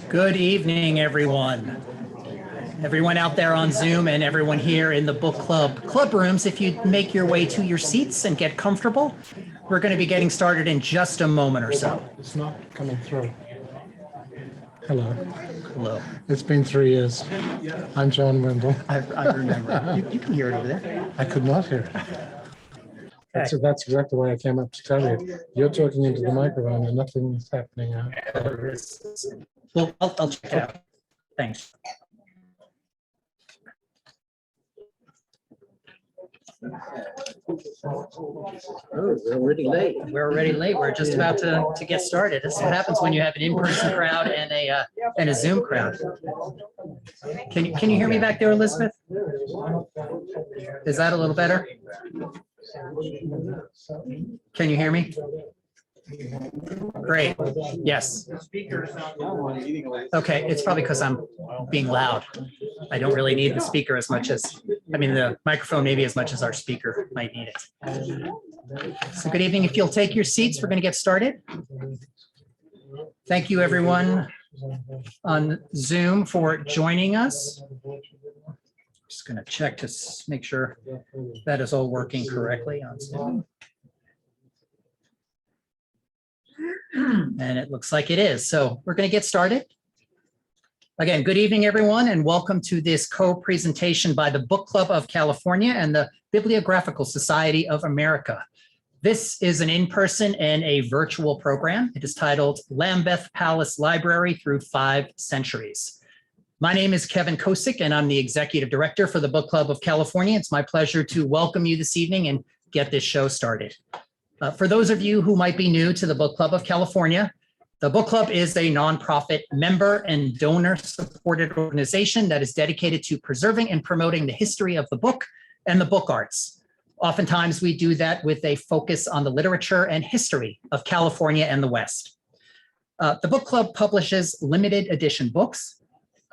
Good evening, everyone. Everyone out there on Zoom and everyone here in the book club rooms, if you make your way to your seats and get comfortable, we're going to be getting started in just a moment or so. It's not coming through. Hello. Hello. It's been 3 years. I'm John Wendell. I remember. You can hear it over there. I could not hear it. So that's exactly why I came up to tell you. You're talking into the microphone and nothing is happening out. Well, I'll check it out. Thanks. Oh, we're already late. We're just about to get started. This is what happens when you have an in-person crowd and a Zoom crowd. Can you hear me back there, Elizabeth? Is that a little better? Can you hear me? Great. Yes. Okay, it's probably because I'm being loud. I don't really need the speaker as much as, the microphone maybe as much as our speaker might need it. So good evening. If you'll take your seats, we're going to get started. Thank you, everyone on Zoom for joining us. Just going to check to make sure that is all working correctly on Zoom. And it looks like it is. So we're going to get started. Again, good evening, everyone, and welcome to this co-presentation by the Book Club of California and the Bibliographical Society of America. This is an in-person and a virtual program. It is titled Lambeth Palace Library Through 5 Centuries. My name is Kevin Kosick, and I'm the Executive Director for the Book Club of California. It's my pleasure to welcome you this evening and get this show started. For those of you who might be new to the Book Club of California, the Book Club is a nonprofit member and donor-supported organization that is dedicated to preserving and promoting the history of the book and the book arts. Oftentimes, we do that with a focus on the literature and history of California and the West. The Book Club publishes limited edition books,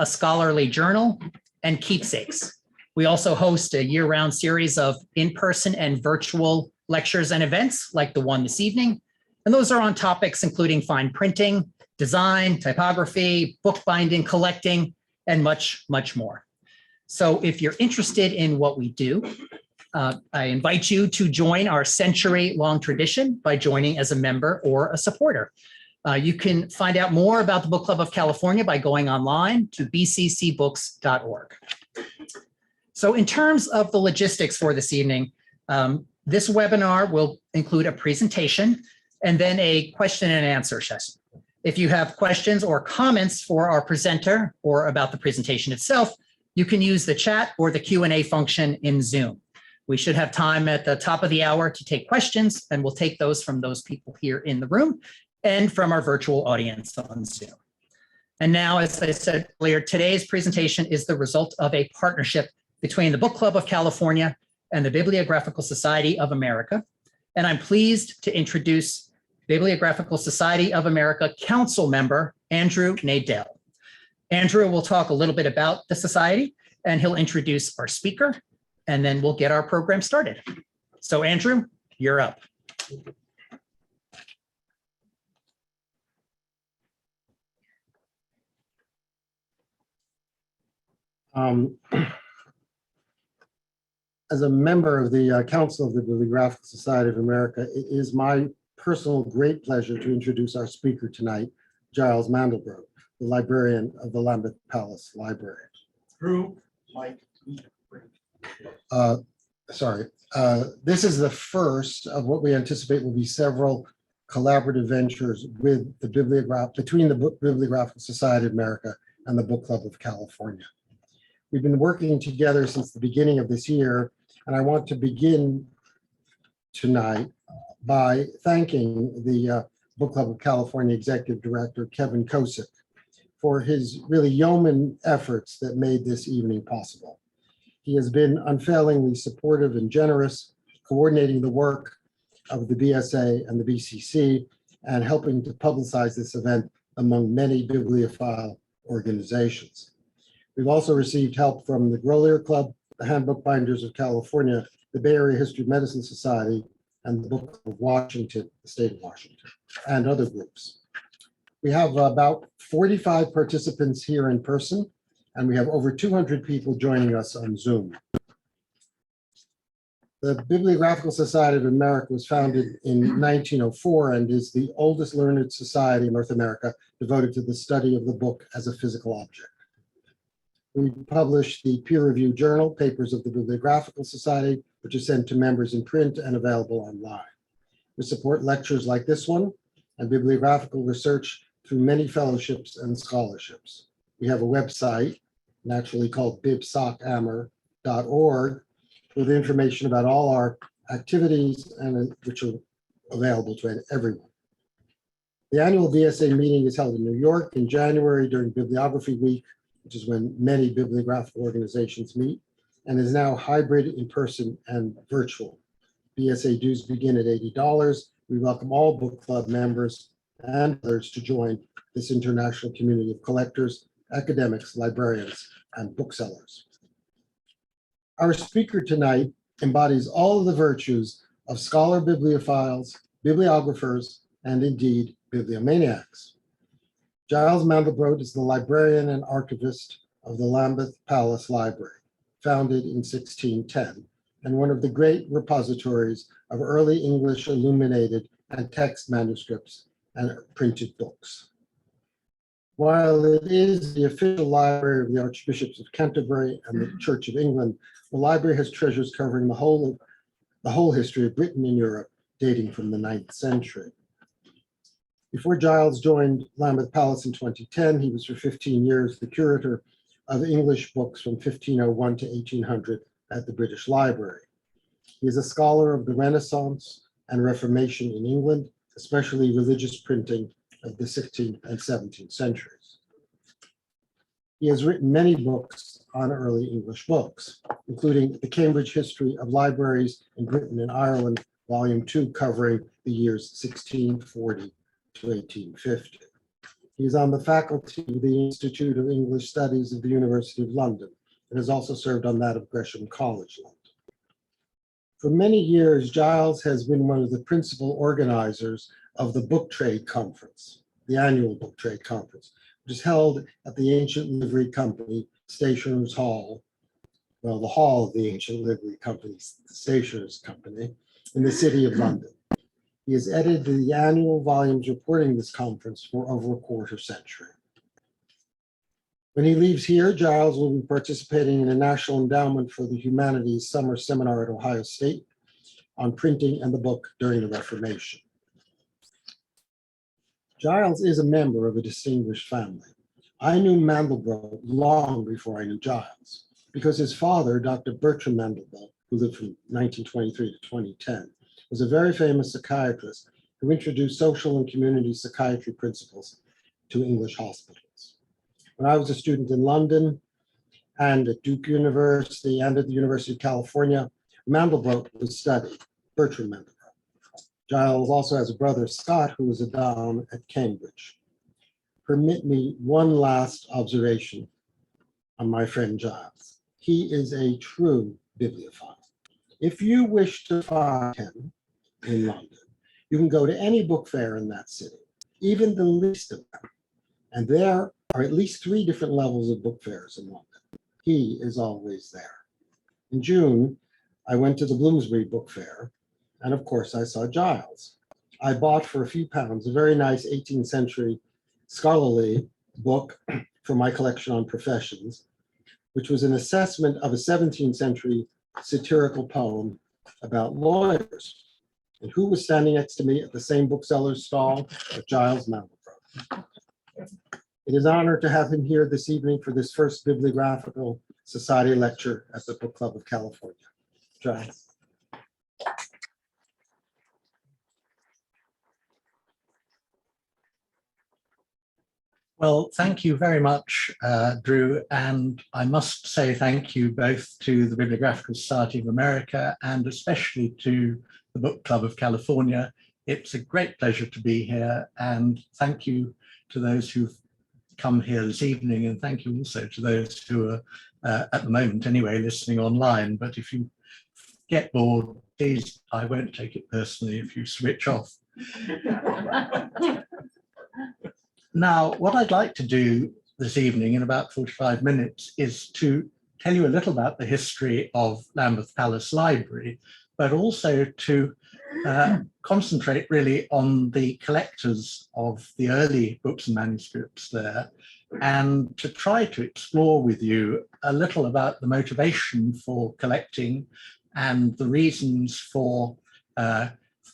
a scholarly journal, and keepsakes. We also host a year-round series of in-person and virtual lectures and events like the one this evening. And those are on topics including fine printing, design, typography, bookbinding, collecting, and much, much more. So if you're interested in what we do, I invite you to join our century-long tradition by joining as a member or a supporter. You can find out more about the Book Club of California by going online to bccbooks.org. So in terms of the logistics for this evening, this webinar will include a presentation and then a question and answer session. If you have questions or comments for our presenter or about the presentation itself, you can use the chat or the Q&A function in Zoom. We should have time at the top of the hour to take questions, and we'll take those from those people here in the room and from our virtual audience on Zoom. And now, as I said earlier, today's presentation is the result of a partnership between the Book Club of California and the Bibliographical Society of America. And I'm pleased to introduce Bibliographical Society of America Council member, Andrew Nadell. Andrew will talk a little bit about the Society, and he'll introduce our speaker, and then we'll get our program started. So Andrew, you're up. As a member of the Council of the Bibliographical Society of America, it is my personal great pleasure to introduce our speaker tonight, Giles Mandelbrote, the librarian of the Lambeth Palace Library. This is the first of what we anticipate will be several collaborative ventures with the between the Bibliographical Society of America and the Book Club of California. We've been working together since the beginning of this year, and I want to begin tonight by thanking the Book Club of California Executive Director, Kevin Kosick, for his really yeoman efforts that made this evening possible. He has been unfailingly supportive and generous, coordinating the work of the BSA and the BCC, and helping to publicize this event among many bibliophile organizations. We've also received help from the Grolier Club, the Handbook Binders of California, the Bay Area History of Medicine Society, and the Book of Washington, the state of Washington, and other groups. We have about 45 participants here in person, and we have over 200 people joining us on Zoom. The Bibliographical Society of America was founded in 1904 and is the oldest learned society in North America devoted to the study of the book as a physical object. We publish the peer-reviewed journal, Papers of the Bibliographical Society, which is sent to members in print and available online. We support lectures like this one and bibliographical research through many fellowships and scholarships. We have a website, naturally called bibsocammer.org, with information about all our activities and which are available to everyone. The annual BSA meeting is held in New York in January during Bibliography Week, which is when many bibliographical organizations meet, and is now hybrid, in person, and virtual. BSA dues begin at $80. We welcome all book club members and others to join this international community of collectors, academics, librarians, and booksellers. Our speaker tonight embodies all of the virtues of scholar bibliophiles, bibliographers, and indeed bibliomaniacs. Giles Mandelbrote is the librarian and archivist of the Lambeth Palace Library, founded in 1610, and one of the great repositories of early English illuminated and text manuscripts and printed books. While it is the official library of the Archbishops of Canterbury and the Church of England, the library has treasures covering the whole history of Britain and Europe, dating from the 9th century. Before Giles joined Lambeth Palace in 2010, he was for 15 years the curator of English books from 1501 to 1800 at the British Library. He is a scholar of the Renaissance and Reformation in England, especially religious printing of the 16th and 17th centuries. He has written many books on early English books, including The Cambridge History of Libraries in Britain and Ireland, Volume 2, covering the years 1640 to 1850. He is on the faculty of the Institute of English Studies of the University of London and has also served on that of Gresham College, London. For many years, Giles has been one of the principal organizers of the Book Trade Conference, the annual Book Trade Conference, which is held at the Ancient Livery Company Stationers Hall, well, the hall of the Ancient Livery Company, the Stationers Company, in the city of London. He has edited the annual volumes reporting this conference for over a quarter century. When he leaves here, Giles will be participating in a National Endowment for the Humanities summer seminar at Ohio State on printing and the book during the Reformation. Giles is a member of a distinguished family. I knew Mandelbrote long before I knew Giles, because his father, Dr. Bertram Mandelbrote, who lived from 1923 to 2010, was a very famous psychiatrist who introduced social and community psychiatry principles to English hospitals. When I was a student in London and at Duke University and at the University of California, Mandelbrote was studied, Bertram Mandelbrote. Giles also has a brother, Scott, who was a Dom at Cambridge. Permit me one last observation on my friend Giles. He is a true bibliophile. If you wish to find him in London, you can go to any book fair in that city, even the least of them. And there are at least 3 different levels of book fairs in London. He is always there. In June, I went to the Bloomsbury Book Fair, and of course I saw Giles. I bought for a few pounds a very nice 18th century scholarly book for my collection on professions, which was an assessment of a 17th century satirical poem about lawyers. And who was standing next to me at the same bookseller's stall? Giles Mandelbrote. It is an honor to have him here this evening for this first Bibliographical Society lecture at the Book Club of California. Giles. Well, thank you very much, Drew. And I must say thank you both to the Bibliographical Society of America and especially to the Book Club of California. It's a great pleasure to be here. And thank you to those who've come here this evening. And thank you also to those who are, at the moment anyway, listening online. But if you get bored, please, I won't take it personally if you switch off. Now, what I'd like to do this evening in about 45 minutes is to tell you a little about the history of Lambeth Palace Library, but also to concentrate really on the collectors of the early books and manuscripts there, and to try to explore with you a little about the motivation for collecting and the reasons for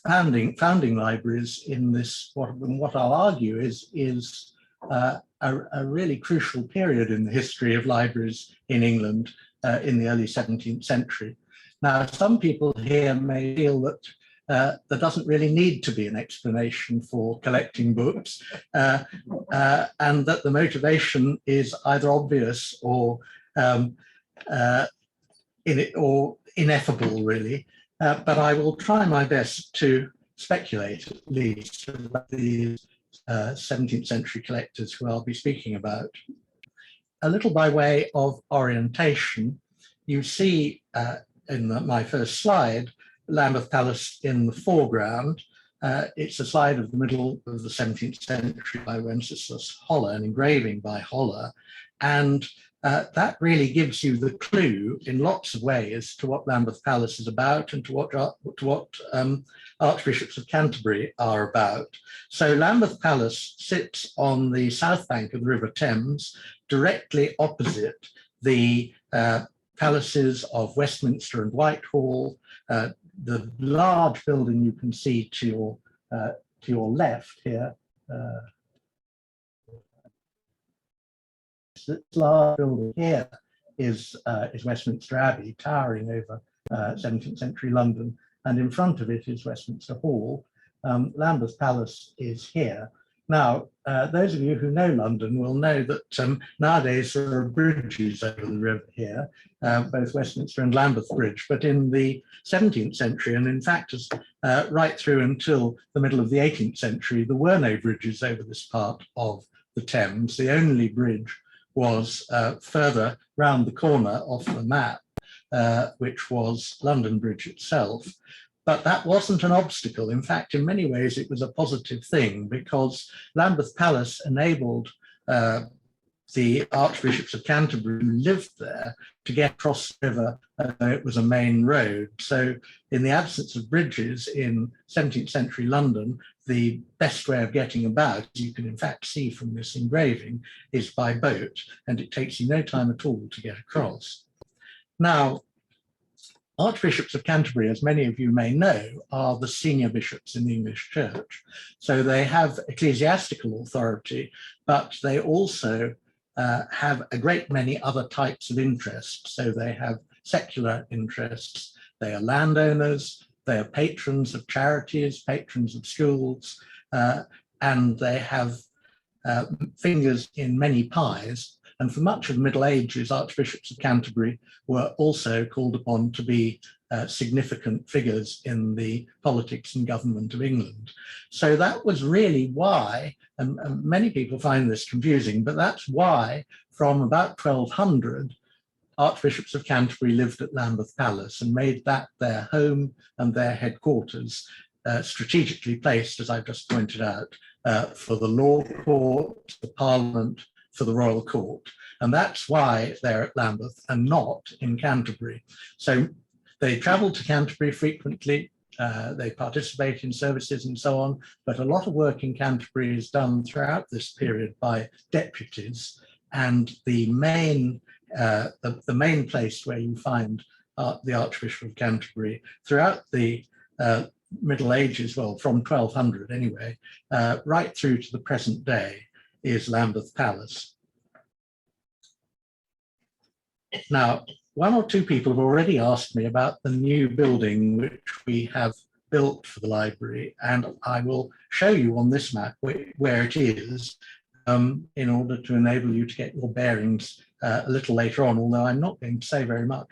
founding libraries in this, what I'll argue is a really crucial period in the history of libraries in England in the early 17th century. Now, some people here may feel that there doesn't really need to be an explanation for collecting books, and that the motivation is either obvious or ineffable, really. But I will try my best to speculate, at least, about these 17th century collectors who I'll be speaking about. A little by way of orientation, you see in my first slide, Lambeth Palace in the foreground. It's a slide of the middle of the 17th century by Wenceslas Holler, an engraving by Holler. And that really gives you the clue in lots of ways to what Lambeth Palace is about and to what Archbishops of Canterbury are about. So Lambeth Palace sits on the south bank of the River Thames, directly opposite the palaces of Westminster and Whitehall. The large building you can see to your left here. This large building here is Westminster Abbey, towering over 17th century London, and in front of it is Westminster Hall. Lambeth Palace is here. Now, those of you who know London will know that nowadays there are bridges over the river here, both Westminster and Lambeth Bridge, but in the 17th century, and in fact right through until the middle of the 18th century, there were no bridges over this part of the Thames. The only bridge was further round the corner off the map, which was London Bridge itself. But that wasn't an obstacle. In fact, in many ways, it was a positive thing because Lambeth Palace enabled the Archbishops of Canterbury who lived there to get across the river. It was a main road. So in the absence of bridges in 17th century London, the best way of getting about, as you can in fact see from this engraving, is by boat, and it takes you no time at all to get across. Now, Archbishops of Canterbury, as many of you may know, are the senior bishops in the English Church. So they have ecclesiastical authority, but they also have a great many other types of interests. So they have secular interests, they are landowners, they are patrons of charities, patrons of schools, and they have fingers in many pies. And for much of the Middle Ages, Archbishops of Canterbury were also called upon to be significant figures in the politics and government of England. So that was really why, and many people find this confusing, but that's why from about 1200, Archbishops of Canterbury lived at Lambeth Palace and made that their home and their headquarters, strategically placed, as I've just pointed out, for the law court, the Parliament, for the royal court. And that's why they're at Lambeth and not in Canterbury. So they travel to Canterbury frequently, they participate in services and so on, but a lot of work in Canterbury is done throughout this period by deputies. And the main place where you find the Archbishop of Canterbury throughout the Middle Ages, well, from 1200 anyway, right through to the present day, is Lambeth Palace. Now, one or two people have already asked me about the new building which we have built for the library, and I will show you on this map where it is in order to enable you to get your bearings a little later on, although I'm not going to say very much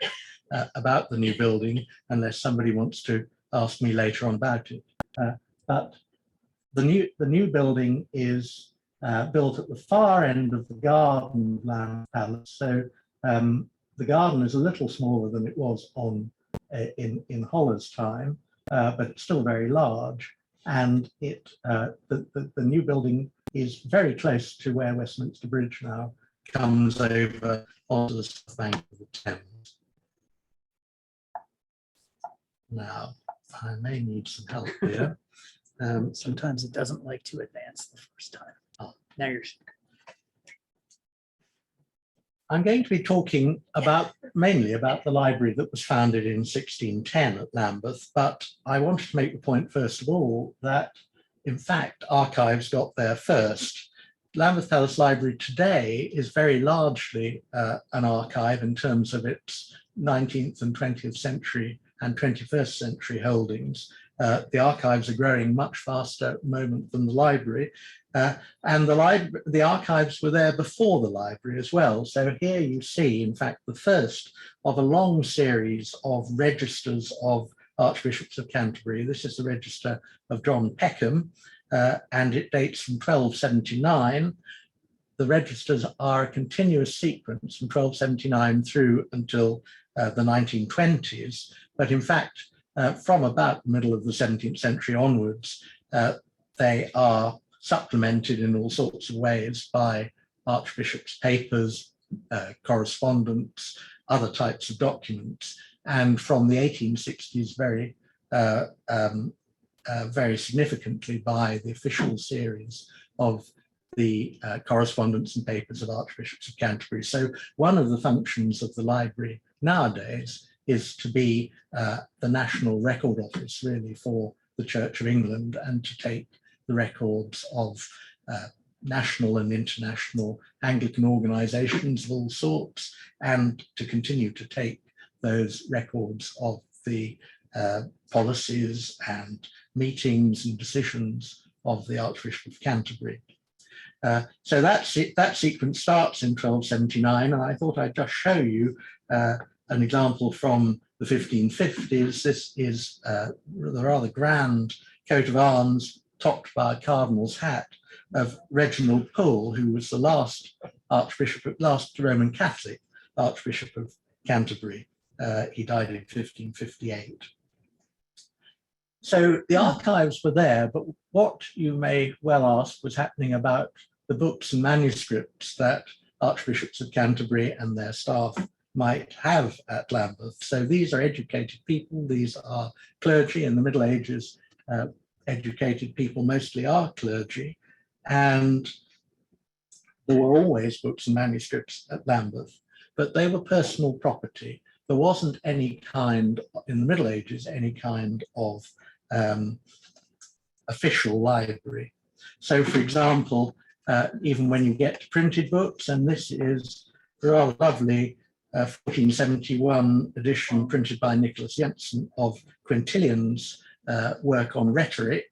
about the new building unless somebody wants to ask me later on about it. But the new building is built at the far end of the garden of Lambeth Palace. So the garden is a little smaller than it was in Holler's time, but it's still very large. And the new building is very close to where Westminster Bridge now comes over onto the south bank of the Thames. Now, I may need some help here. Sometimes it doesn't like to advance the first time. Oh, now you're. I'm going to be talking mainly about the library that was founded in 1610 at Lambeth, but I wanted to make the point first of all that in fact archives got there first. Lambeth Palace Library today is very largely an archive in terms of its 19th and 20th century and 21st century holdings. The archives are growing much faster at the moment than the library. And the archives were there before the library as well. So here you see, in fact, the first of a long series of registers of Archbishops of Canterbury. This is the register of John Peckham, and it dates from 1279. The registers are a continuous sequence from 1279 through until the 1920s. But in fact, from about the middle of the 17th century onwards, they are supplemented in all sorts of ways by archbishops' papers, correspondence, other types of documents, and from the 1860s very significantly by the official series of the correspondence and papers of Archbishops of Canterbury. So one of the functions of the library nowadays is to be the national record office really for the Church of England, and to take the records of national and international Anglican organizations of all sorts, and to continue to take those records of the policies and meetings and decisions of the Archbishop of Canterbury. So that sequence starts in 1279, and I thought I'd just show you an example from the 1550s. This is the rather grand coat of arms topped by a cardinal's hat of Reginald Pole, who was the last Roman Catholic Archbishop of Canterbury. He died in 1558. So the archives were there, but what you may well ask was happening about the books and manuscripts that Archbishops of Canterbury and their staff might have at Lambeth. So these are educated people, these are clergy. In the Middle Ages, educated people mostly are clergy, and there were always books and manuscripts at Lambeth, but they were personal property. There wasn't any kind, in the Middle Ages, any kind of official library. So for example, even when you get to printed books, and this is a rather lovely 1471 edition printed by Nicholas Jensen of Quintilian's work on rhetoric.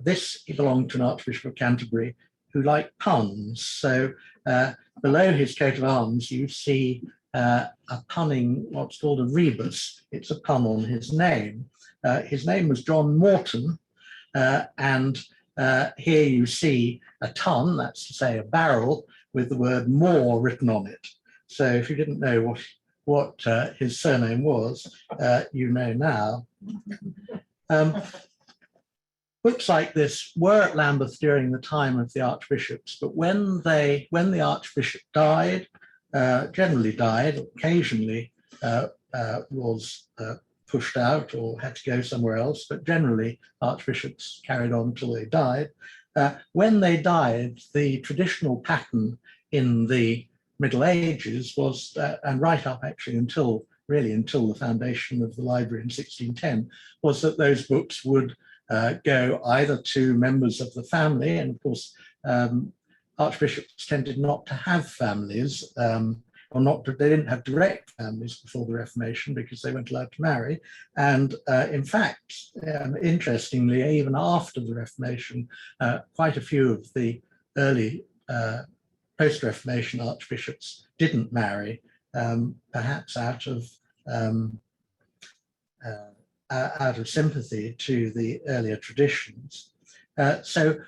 This belonged to an Archbishop of Canterbury who liked puns. So below his coat of arms, you see a punning, what's called a rebus. It's a pun on his name. His name was John Morton, and here you see a ton, that's to say a barrel, with the word more written on it. So if you didn't know what his surname was, you know now. Books like this were at Lambeth during the time of the archbishops, but when the archbishop died, generally died, occasionally was pushed out or had to go somewhere else, but generally archbishops carried on until they died. When they died, the traditional pattern in the Middle Ages was, and right up actually until the foundation of the library in 1610, was that those books would go either to members of the family, and of course archbishops tended not to have families, they didn't have direct families before the Reformation because they weren't allowed to marry. And in fact, interestingly, even after the Reformation, quite a few of the early post-Reformation archbishops didn't marry, perhaps out of sympathy to the earlier traditions. So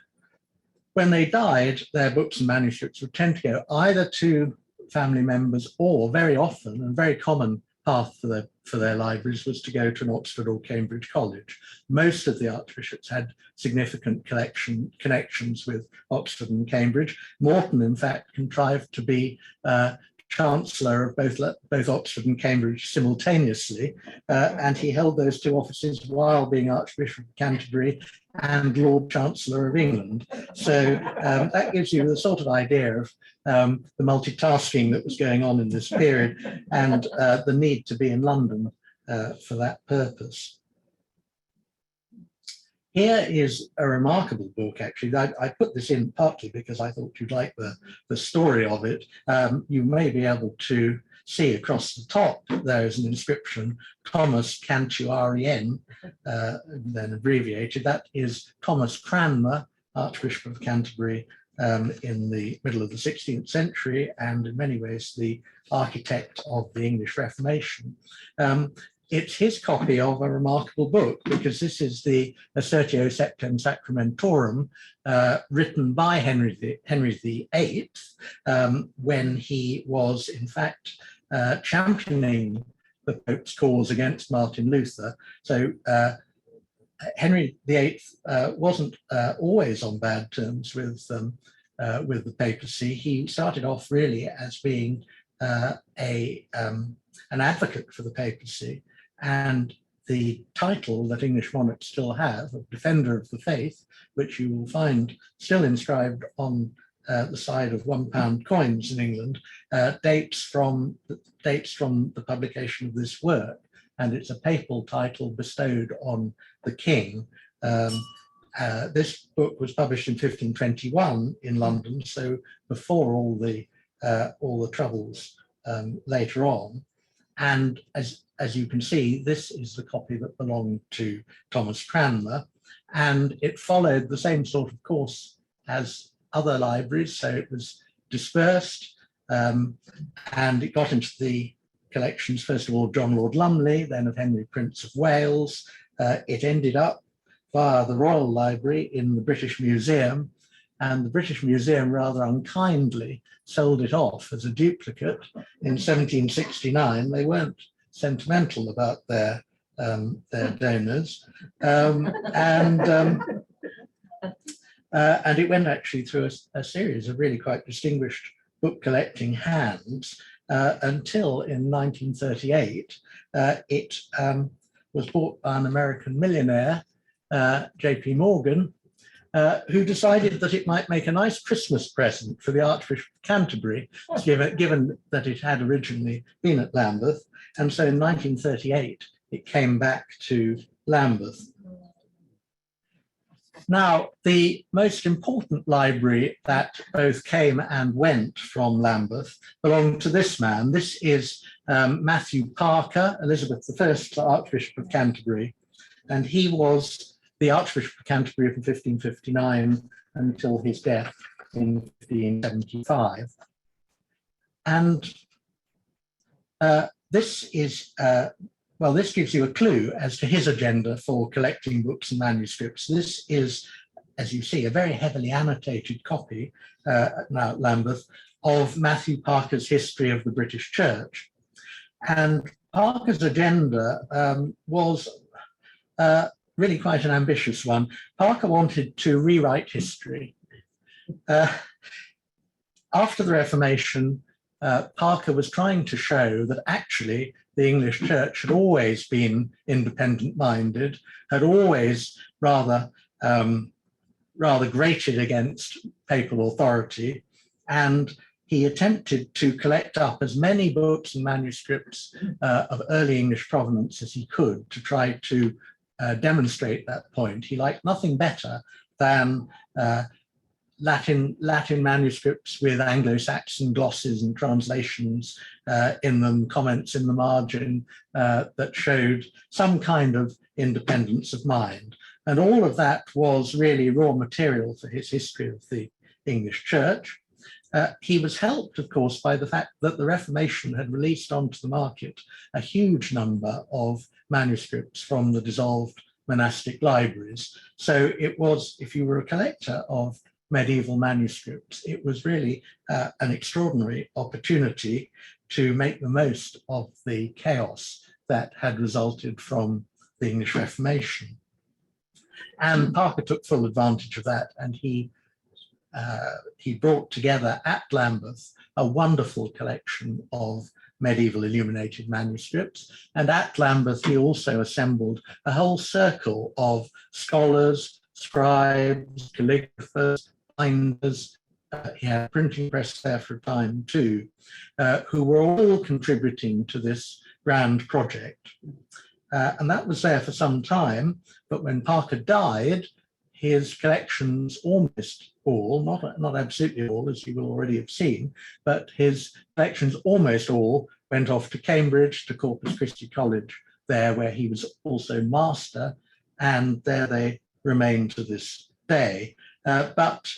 when they died, their books and manuscripts would tend to go either to family members, or very often, and very common path for the for their libraries was to go to an Oxford or Cambridge college. Most of the archbishops had significant connections with Oxford and Cambridge. Morton, in fact, contrived to be Chancellor of both Oxford and Cambridge simultaneously, and he held those two offices while being Archbishop of Canterbury and Lord Chancellor of England. So that gives you the sort of idea of the multitasking that was going on in this period and the need to be in London for that purpose. Here is a remarkable book, actually. I put this in partly because I thought you'd like the story of it. You may be able to see across the top, there is an inscription, Thomas Cantuarien, then abbreviated. That is Thomas Cranmer, Archbishop of Canterbury, in the middle of the 16th century, and in many ways the architect of the English Reformation. It's his copy of a remarkable book, because this is the Assertio Septem Sacramentorum, written by Henry VIII, when he was, in fact, championing the Pope's cause against Martin Luther. So Henry VIII wasn't always on bad terms with the papacy. He started off really as being an advocate for the papacy. And the title that English monarchs still have, of Defender of the Faith, which you will find still inscribed on the side of £1 coins in England, dates from the publication of this work. And it's a papal title bestowed on the king. This book was published in 1521 in London, so before all the troubles later on. And as you can see, this is the copy that belonged to Thomas Cranmer, and it followed the same sort of course as other libraries. So it was dispersed, and it got into the collections, first of all, John Lord Lumley, then of Henry Prince of Wales. It ended up via the Royal Library in the British Museum, and the British Museum rather unkindly sold it off as a duplicate in 1769. They weren't sentimental about their donors, and it went actually through a series of really quite distinguished book collecting hands until in 1938 it was bought by an American millionaire, J.P. Morgan, who decided that it might make a nice Christmas present for the Archbishop of Canterbury, given that it had originally been at Lambeth. And so in 1938, it came back to Lambeth. Now, the most important library that both came and went from Lambeth belonged to this man. This is Matthew Parker, Elizabeth I, Archbishop of Canterbury, and he was the Archbishop of Canterbury from 1559 until his death in 1575. And this gives you a clue as to his agenda for collecting books and manuscripts. This is, as you see, a very heavily annotated copy now at Lambeth of Matthew Parker's History of the British Church. And Parker's agenda was really quite an ambitious one. Parker wanted to rewrite history. After the Reformation, Parker was trying to show that actually the English Church had always been independent-minded, had always rather grated against papal authority, and he attempted to collect up as many books and manuscripts of early English provenance as he could to try to demonstrate that point. He liked nothing better than Latin manuscripts with Anglo-Saxon glosses and translations in them, comments in the margin that showed some kind of independence of mind. And all of that was really raw material for his history of the English Church. He was helped, of course, by the fact that the Reformation had released onto the market a huge number of manuscripts from the dissolved monastic libraries. So it was, if you were a collector of medieval manuscripts, it was really an extraordinary opportunity to make the most of the chaos that had resulted from the English Reformation. And Parker took full advantage of that, and he brought together at Lambeth a wonderful collection of medieval illuminated manuscripts. And at Lambeth, he also assembled a whole circle of scholars, scribes, calligraphers, binders. He had a printing press there for a time too, who were all contributing to this grand project. And that was there for some time, but when Parker died, his collections almost all, not absolutely all, as you will already have seen, but his collections almost all went off to Cambridge, to Corpus Christi College, there where he was also master, and there they remain to this day. But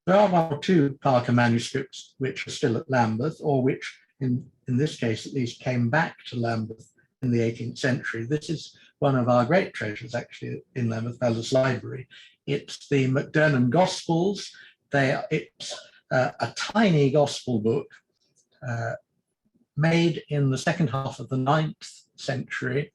there are one or two Parker manuscripts which are still at Lambeth, or which in this case at least came back to Lambeth in the 18th century. This is one of our great treasures actually in Lambeth Palace Library. It's the MacDonald Gospels. It's a tiny gospel book made in the second half of the 9th century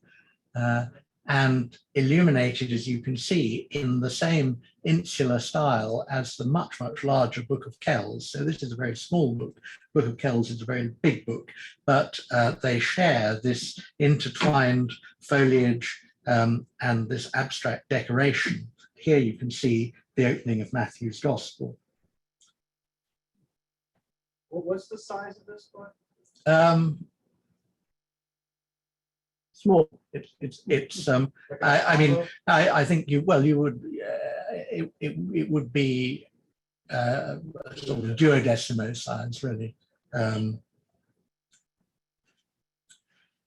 and illuminated, as you can see, in the same insular style as the much, much larger Book of Kells. So this is a very small book. Book of Kells is a very big book, but they share this intertwined foliage and this abstract decoration. Here you can see the opening of Matthew's Gospel. What's the size of this book? Small. I mean, I think you would. It would be sort of duodecimo size, really.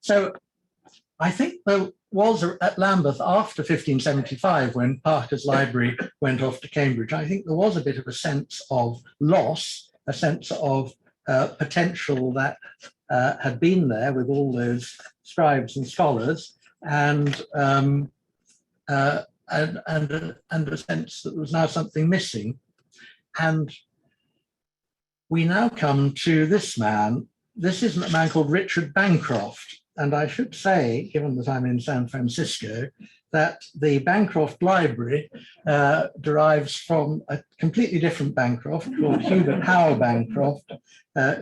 So I think there was at Lambeth after 1575, when Parker's library went off to Cambridge, I think there was a bit of a sense of loss, a sense of potential that had been there with all those scribes and scholars, and a sense that there was now something missing. And we now come to this man. This is a man called Richard Bancroft. And I should say, given that I'm in San Francisco, that the Bancroft Library derives from a completely different Bancroft called Hubert Howe Bancroft,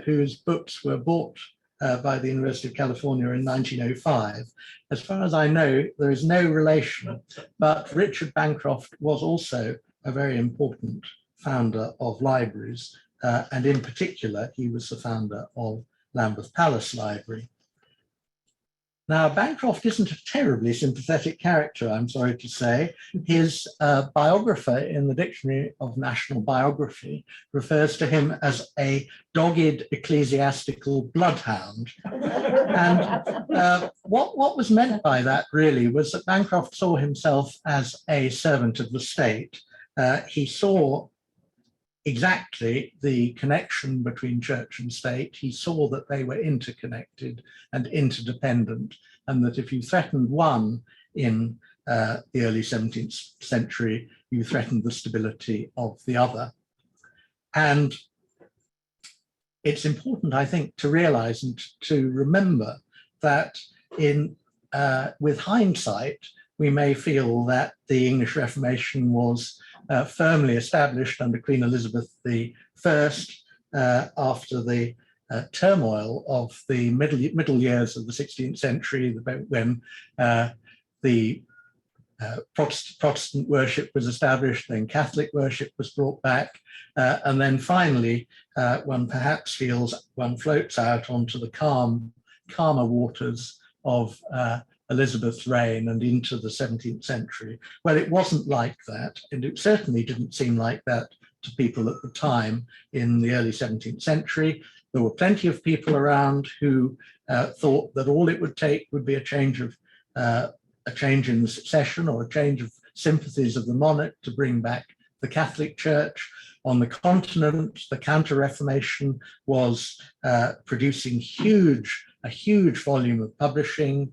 whose books were bought by the University of California in 1905. As far as I know, there is no relation, but Richard Bancroft was also a very important founder of libraries, and in particular, he was the founder of Lambeth Palace Library. Now, Bancroft isn't a terribly sympathetic character, I'm sorry to say. His biographer in the Dictionary of National Biography refers to him as a dogged ecclesiastical bloodhound. And what was meant by that really was that Bancroft saw himself as a servant of the state. He saw exactly the connection between church and state. He saw that they were interconnected and interdependent, and that if you threatened one in the early 17th century, you threatened the stability of the other. And it's important, I think, to realize and to remember that with hindsight, we may feel that the English Reformation was firmly established under Queen Elizabeth I after the turmoil of the middle years of the 16th century, when the Protestant worship was established, then Catholic worship was brought back, and then finally one perhaps feels one floats out onto the calmer waters of Elizabeth's reign and into the 17th century. Well, it wasn't like that, and it certainly didn't seem like that to people at the time in the early 17th century. There were plenty of people around who thought that all it would take would be a change in succession or a change of sympathies of the monarch to bring back the Catholic Church. On the continent, the Counter-Reformation was producing a huge volume of publishing.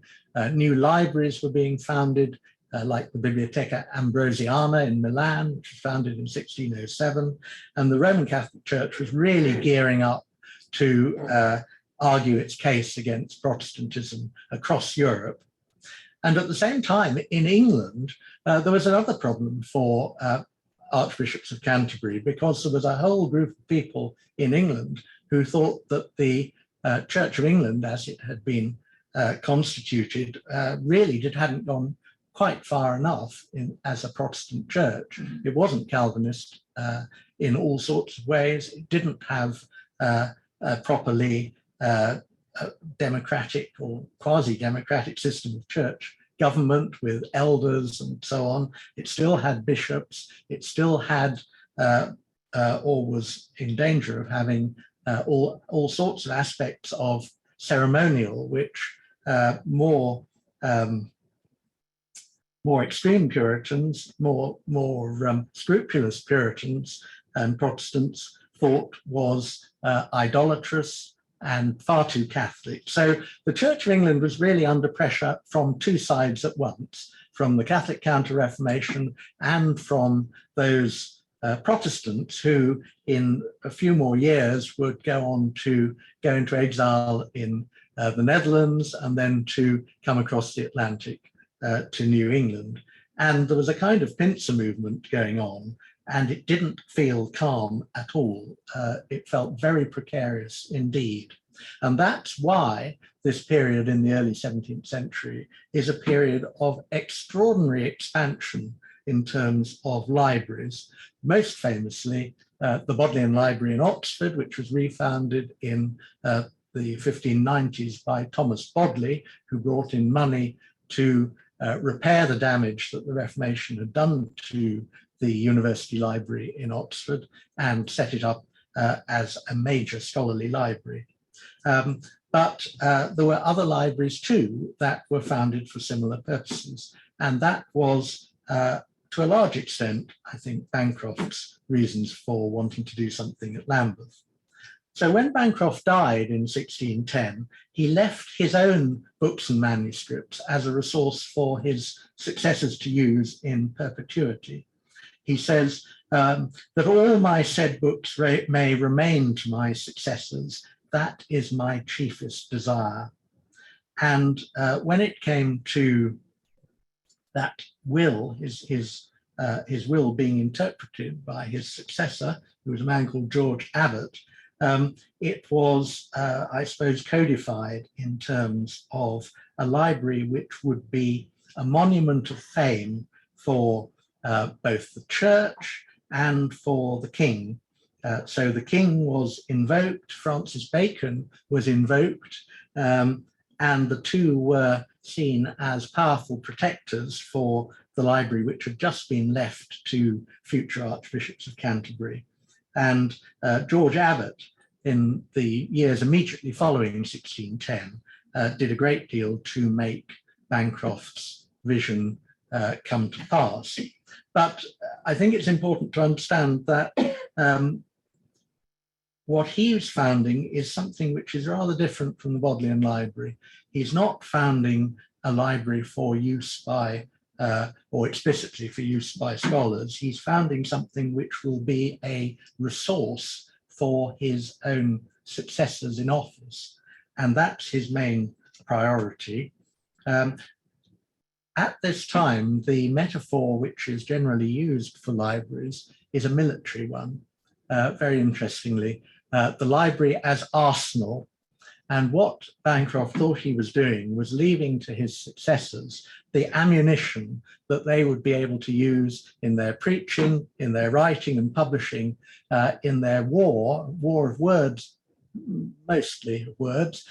New libraries were being founded, like the Bibliotheca Ambrosiana in Milan, which was founded in 1607. And the Roman Catholic Church was really gearing up to argue its case against Protestantism across Europe. And at the same time, in England, there was another problem for Archbishops of Canterbury, because there was a whole group of people in England who thought that the Church of England, as it had been constituted, really hadn't gone quite far enough as a Protestant church. It wasn't Calvinist in all sorts of ways. It didn't have a properly democratic or quasi-democratic system of church government with elders and so on. It still had bishops. It still had or was in danger of having all sorts of aspects of ceremonial, which more extreme Puritans, more scrupulous Puritans and Protestants thought was idolatrous and far too Catholic. So the Church of England was really under pressure from two sides at once, from the Catholic Counter-Reformation and from those Protestants who in a few more years would go on to go into exile in the Netherlands and then to come across the Atlantic to New England. And there was a kind of pincer movement going on, and it didn't feel calm at all. It felt very precarious indeed. And that's why this period in the early 17th century is a period of extraordinary expansion in terms of libraries. Most famously, the Bodleian Library in Oxford, which was refounded in the 1590s by Thomas Bodley, who brought in money to repair the damage that the Reformation had done to the University Library in Oxford and set it up as a major scholarly library. But there were other libraries too that were founded for similar purposes. And that was, to a large extent, I think, Bancroft's reasons for wanting to do something at Lambeth. So when Bancroft died in 1610, he left his own books and manuscripts as a resource for his successors to use in perpetuity. He says that all my said books may remain to my successors. That is my chiefest desire. And when it came to that will, his will being interpreted by his successor, who was a man called George Abbott, it was, I suppose, codified in terms of a library which would be a monument of fame for both the church and for the king. So the king was invoked, Francis Bacon was invoked, and the two were seen as powerful protectors for the library, which had just been left to future Archbishops of Canterbury. And George Abbott, in the years immediately following 1610, did a great deal to make Bancroft's vision come to pass. But I think it's important to understand that what he's founding is something which is rather different from the Bodleian Library. He's not founding a library for use by, or explicitly for use by scholars. He's founding something which will be a resource for his own successors in office. And that's his main priority. At this time, the metaphor which is generally used for libraries is a military one. Very interestingly, the library as arsenal. And what Bancroft thought he was doing was leaving to his successors the ammunition that they would be able to use in their preaching, in their writing and publishing, in their war of words, mostly words,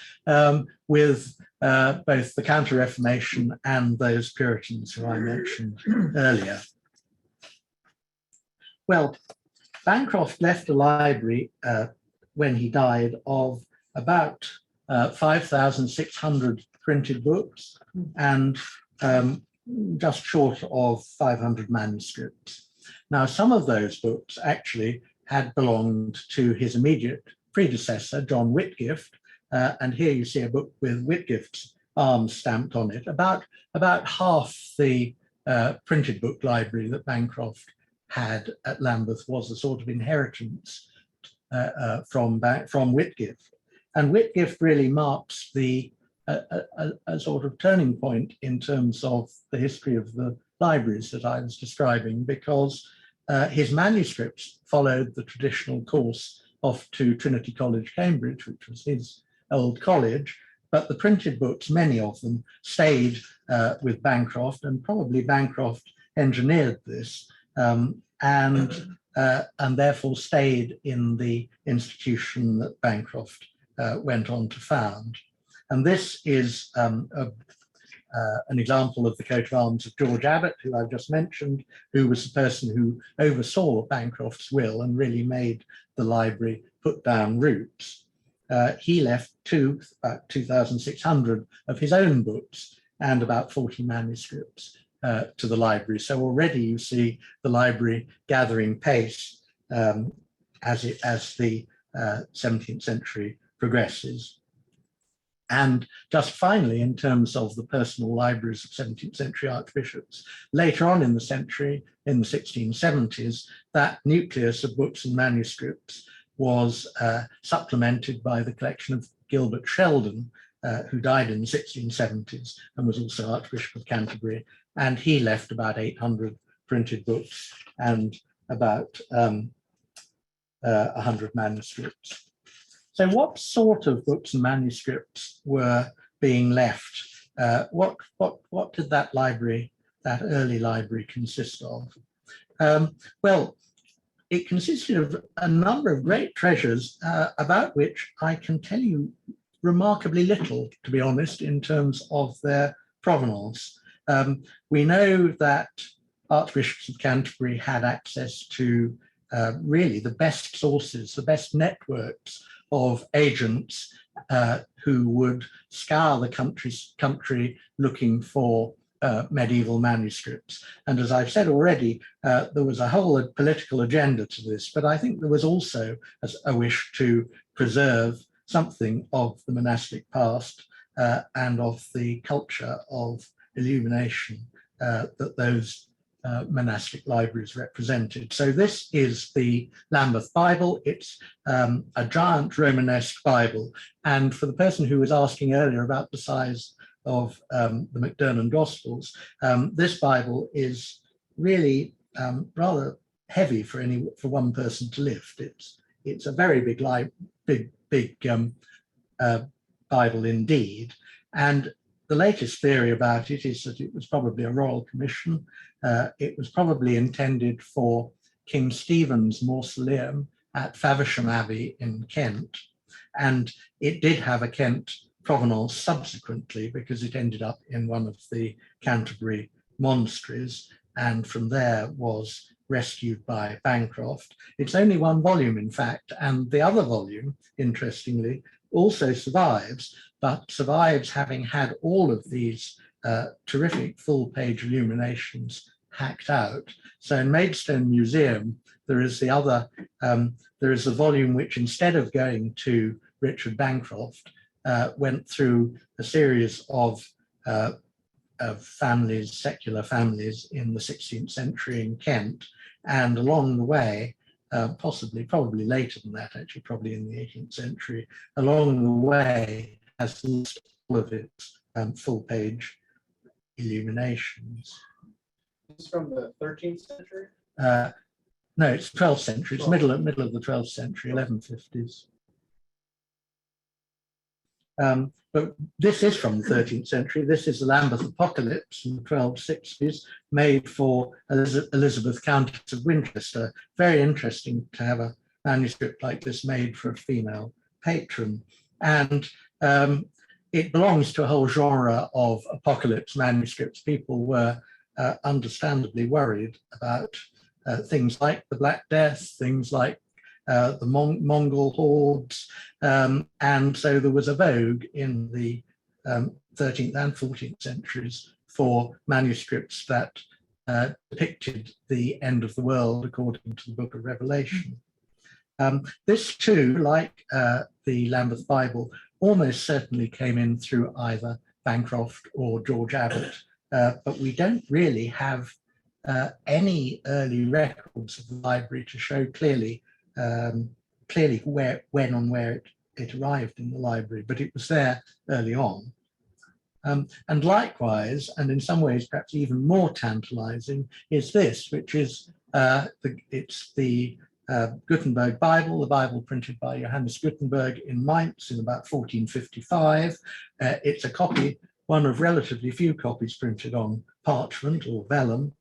with both the Counter-Reformation and those Puritans who I mentioned earlier. Well, Bancroft left a library when he died of about 5,600 printed books and just short of 500 manuscripts. Now, some of those books actually had belonged to his immediate predecessor, John Whitgift, and here you see a book with Whitgift's arm stamped on it. About half the printed book library that Bancroft had at Lambeth was a sort of inheritance from Whitgift. And Whitgift really marks a sort of turning point in terms of the history of the libraries that I was describing, because his manuscripts followed the traditional course off to Trinity College, Cambridge, which was his old college, but the printed books, many of them, stayed with Bancroft, and probably Bancroft engineered this, and therefore stayed in the institution that Bancroft went on to found. And this is an example of the coat of arms of George Abbott, who I've just mentioned, who was the person who oversaw Bancroft's will and really made the library put down roots. He left about 2,600 of his own books and about 40 manuscripts to the library. So already you see the library gathering pace as the 17th century progresses. And just finally, in terms of the personal libraries of 17th century archbishops, later on in the century, in the 1670s, that nucleus of books and manuscripts was supplemented by the collection of Gilbert Sheldon, who died in the 1670s and was also Archbishop of Canterbury. And he left about 800 printed books and about 100 manuscripts. So what sort of books and manuscripts were being left? What did that library, that early library, consist of? Well, it consisted of a number of great treasures about which I can tell you remarkably little, to be honest, in terms of their provenance. We know that Archbishops of Canterbury had access to really the best sources, the best networks of agents who would scour the country looking for medieval manuscripts. And as I've said already, there was a whole political agenda to this, but I think there was also a wish to preserve something of the monastic past and of the culture of illumination that those monastic libraries represented. So this is the Lambeth Bible. It's a giant Romanesque Bible. And for the person who was asking earlier about the size of the MacDonald Gospels, this Bible is really rather heavy for one person to lift. It's a very big Bible indeed. And the latest theory about it is that it was probably a royal commission. It was probably intended for King Stephen's mausoleum at Faversham Abbey in Kent. And it did have a Kent provenance subsequently, because it ended up in one of the Canterbury monasteries, and from there was rescued by Bancroft. It's only one volume, in fact, and the other volume, interestingly, also survives, but survives having had all of these terrific full-page illuminations hacked out. So in Maidstone Museum, there is the volume which, instead of going to Richard Bancroft, went through a series of families, secular families in the 16th century in Kent, and along the way, probably later than that, actually, probably in the 18th century, along the way has lost all of its full-page illuminations. This is from the 13th century? No, it's 12th century. It's middle of the 12th century, 1150s. But this is from the 13th century. This is the Lambeth Apocalypse from the 1260s, made for Elizabeth, Countess of Winchester. Very interesting to have a manuscript like this made for a female patron. And it belongs to a whole genre of apocalypse manuscripts. People were understandably worried about things like the Black Death, things like the Mongol hordes, and so there was a vogue in the 13th and 14th centuries for manuscripts that depicted the end of the world according to the Book of Revelation. This too, like the Lambeth Bible, almost certainly came in through either Bancroft or George Abbott, but we don't really have any early records of the library to show clearly when and where it arrived in the library, but it was there early on. And likewise, and in some ways perhaps even more tantalizing, is this, which is it's the Gutenberg Bible, the Bible printed by Johannes Gutenberg in Mainz in about 1455. It's a copy, one of relatively few copies printed on parchment or vellum.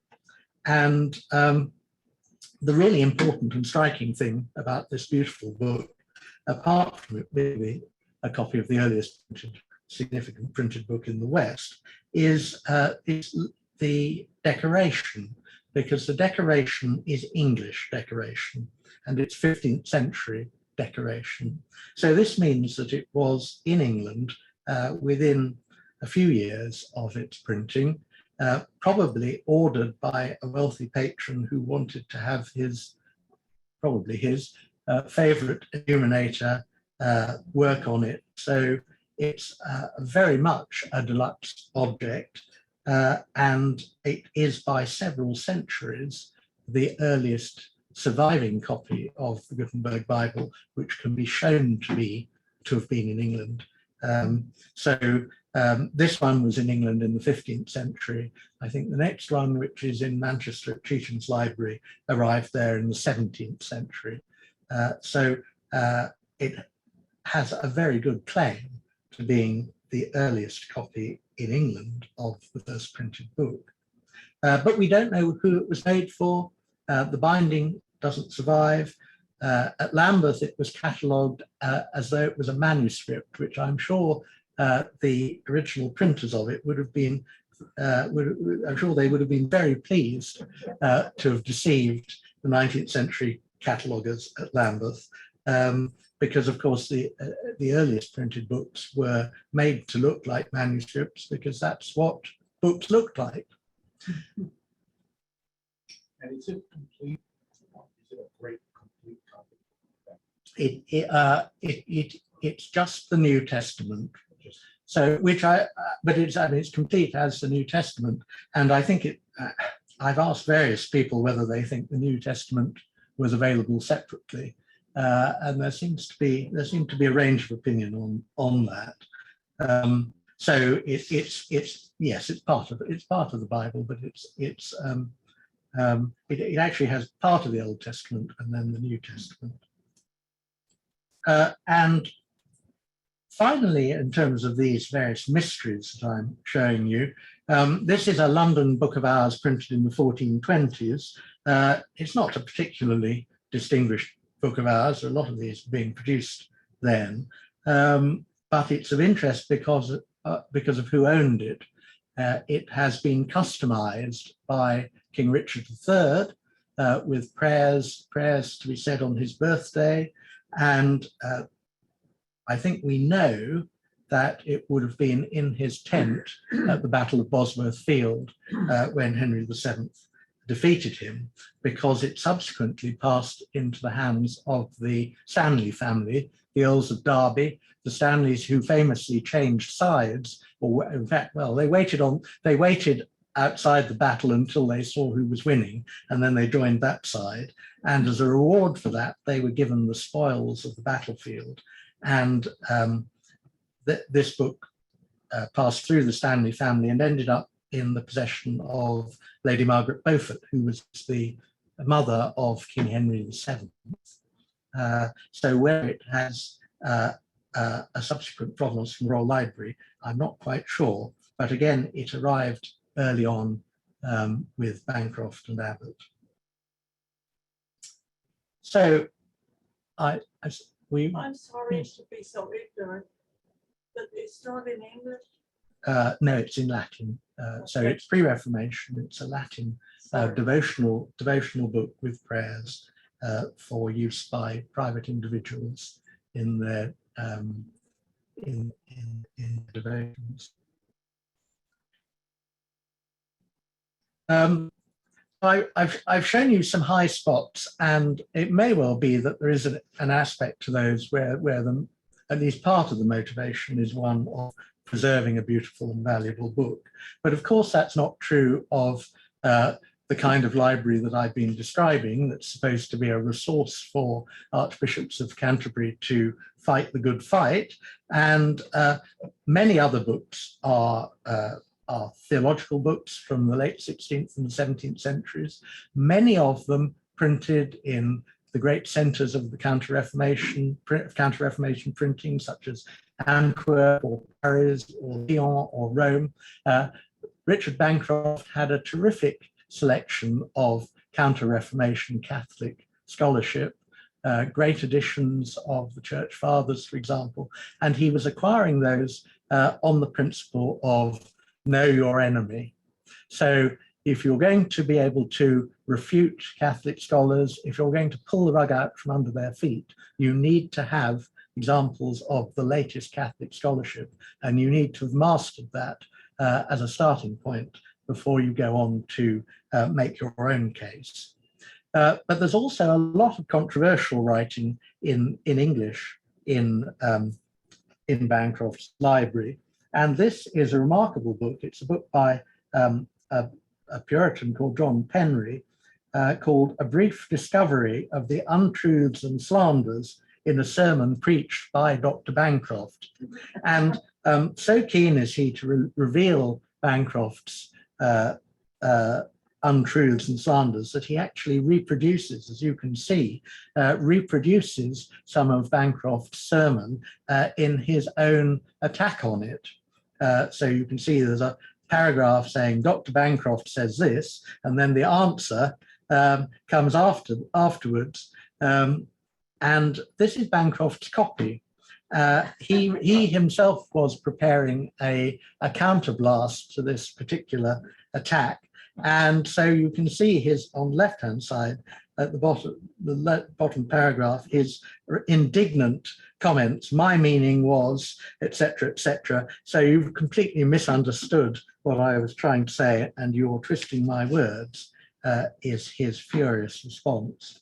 And the really important and striking thing about this beautiful book, apart from it being a copy of the earliest significant printed book in the West, is the decoration, because the decoration is English decoration and it's 15th century decoration. So this means that it was in England within a few years of its printing, probably ordered by a wealthy patron who wanted to have probably his favorite illuminator work on it. So it's very much a deluxe object, and it is by several centuries the earliest surviving copy of the Gutenberg Bible, which can be shown to have been in England. This one was in England in the 15th century. I think the next one, which is in Manchester at Chetham's Library, arrived there in the 17th century. It has a very good claim to being the earliest copy in England of the first printed book. But we don't know who it was made for. The binding doesn't survive. At Lambeth, it was catalogued as though it was a manuscript, which I'm sure the original printers of it would have been, I'm sure they would have been very pleased to have deceived the 19th century cataloguers at Lambeth, because of course the earliest printed books were made to look like manuscripts, because that's what books looked like. And is it complete? Is it a great complete copy? It's just the New Testament. So, it's complete as the New Testament, and I think I've asked various people whether they think the New Testament was available separately, and there seemed to be a range of opinion on that. So it's part of the Bible, but it actually has part of the Old Testament and then the New Testament. And finally, in terms of these various mysteries that I'm showing you, this is a London Book of Hours printed in the 1420s. It's not a particularly distinguished Book of Hours. A lot of these being produced then, but it's of interest because of who owned it. It has been customized by King Richard III with prayers to be said on his birthday, and I think we know that it would have been in his tent at the Battle of Bosworth Field when Henry VII defeated him, because it subsequently passed into the hands of the Stanley family, the Earls of Derby, the Stanleys who famously changed sides, or in fact, well, they waited outside the battle until they saw who was winning, and then they joined that side. And as a reward for that, they were given the spoils of the battlefield. And this book passed through the Stanley family and ended up in the possession of Lady Margaret Beaufort, who was the mother of King Henry VII. So where it has a subsequent provenance from the Royal Library, I'm not quite sure. But again, it arrived early on with Bancroft and Abbott. So I'm sorry to be so ignorant, but it's not in English. No, it's in Latin. So it's pre-Reformation. It's a Latin devotional book with prayers for use by private individuals in their in devotions. I've shown you some high spots, and it may well be that there is an aspect to those where at least part of the motivation is one of preserving a beautiful and valuable book. But of course, that's not true of the kind of library that I've been describing, that's supposed to be a resource for Archbishops of Canterbury to fight the good fight. And many other books are theological books from the late 16th and 17th centuries, many of them printed in the great centers of the Counter-Reformation printing, such as Antwerp or Paris or Lyon or Rome. Richard Bancroft had a terrific selection of Counter-Reformation Catholic scholarship, great editions of the Church Fathers, for example, and he was acquiring those on the principle of know your enemy. So if you're going to be able to refute Catholic scholars, if you're going to pull the rug out from under their feet, you need to have examples of the latest Catholic scholarship, and you need to have mastered that as a starting point before you go on to make your own case. But there's also a lot of controversial writing in English in Bancroft's library. And this is a remarkable book. It's a book by a Puritan called John Penry, called A Brief Discovery of the Untruths and Slanders in a Sermon Preached by Dr. Bancroft. And so keen is he to reveal Bancroft's untruths and slanders that he actually reproduces, as you can see, reproduces some of Bancroft's sermon in his own attack on it. So you can see there's a paragraph saying Dr. Bancroft says this, and then the answer comes afterwards. And this is Bancroft's copy. He himself was preparing a counterblast to this particular attack. And so you can see his, on the left-hand side, at the bottom paragraph, his indignant comments, my meaning was, etc., etc. So you've completely misunderstood what I was trying to say, and you're twisting my words, is his furious response.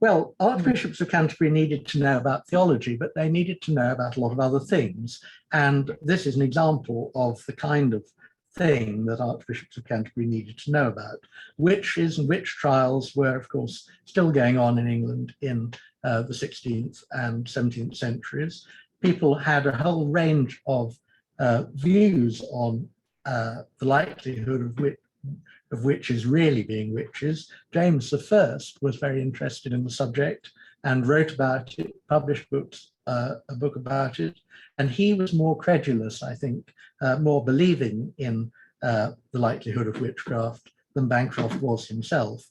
Well, Archbishops of Canterbury needed to know about theology, but they needed to know about a lot of other things. And this is an example of the kind of thing that Archbishops of Canterbury needed to know about. Witches and witch trials were, of course, still going on in England in the 16th and 17th centuries. People had a whole range of views on the likelihood of witches really being witches. James I was very interested in the subject and wrote about it, published a book about it, and he was more credulous, I think, more believing in the likelihood of witchcraft than Bancroft was himself.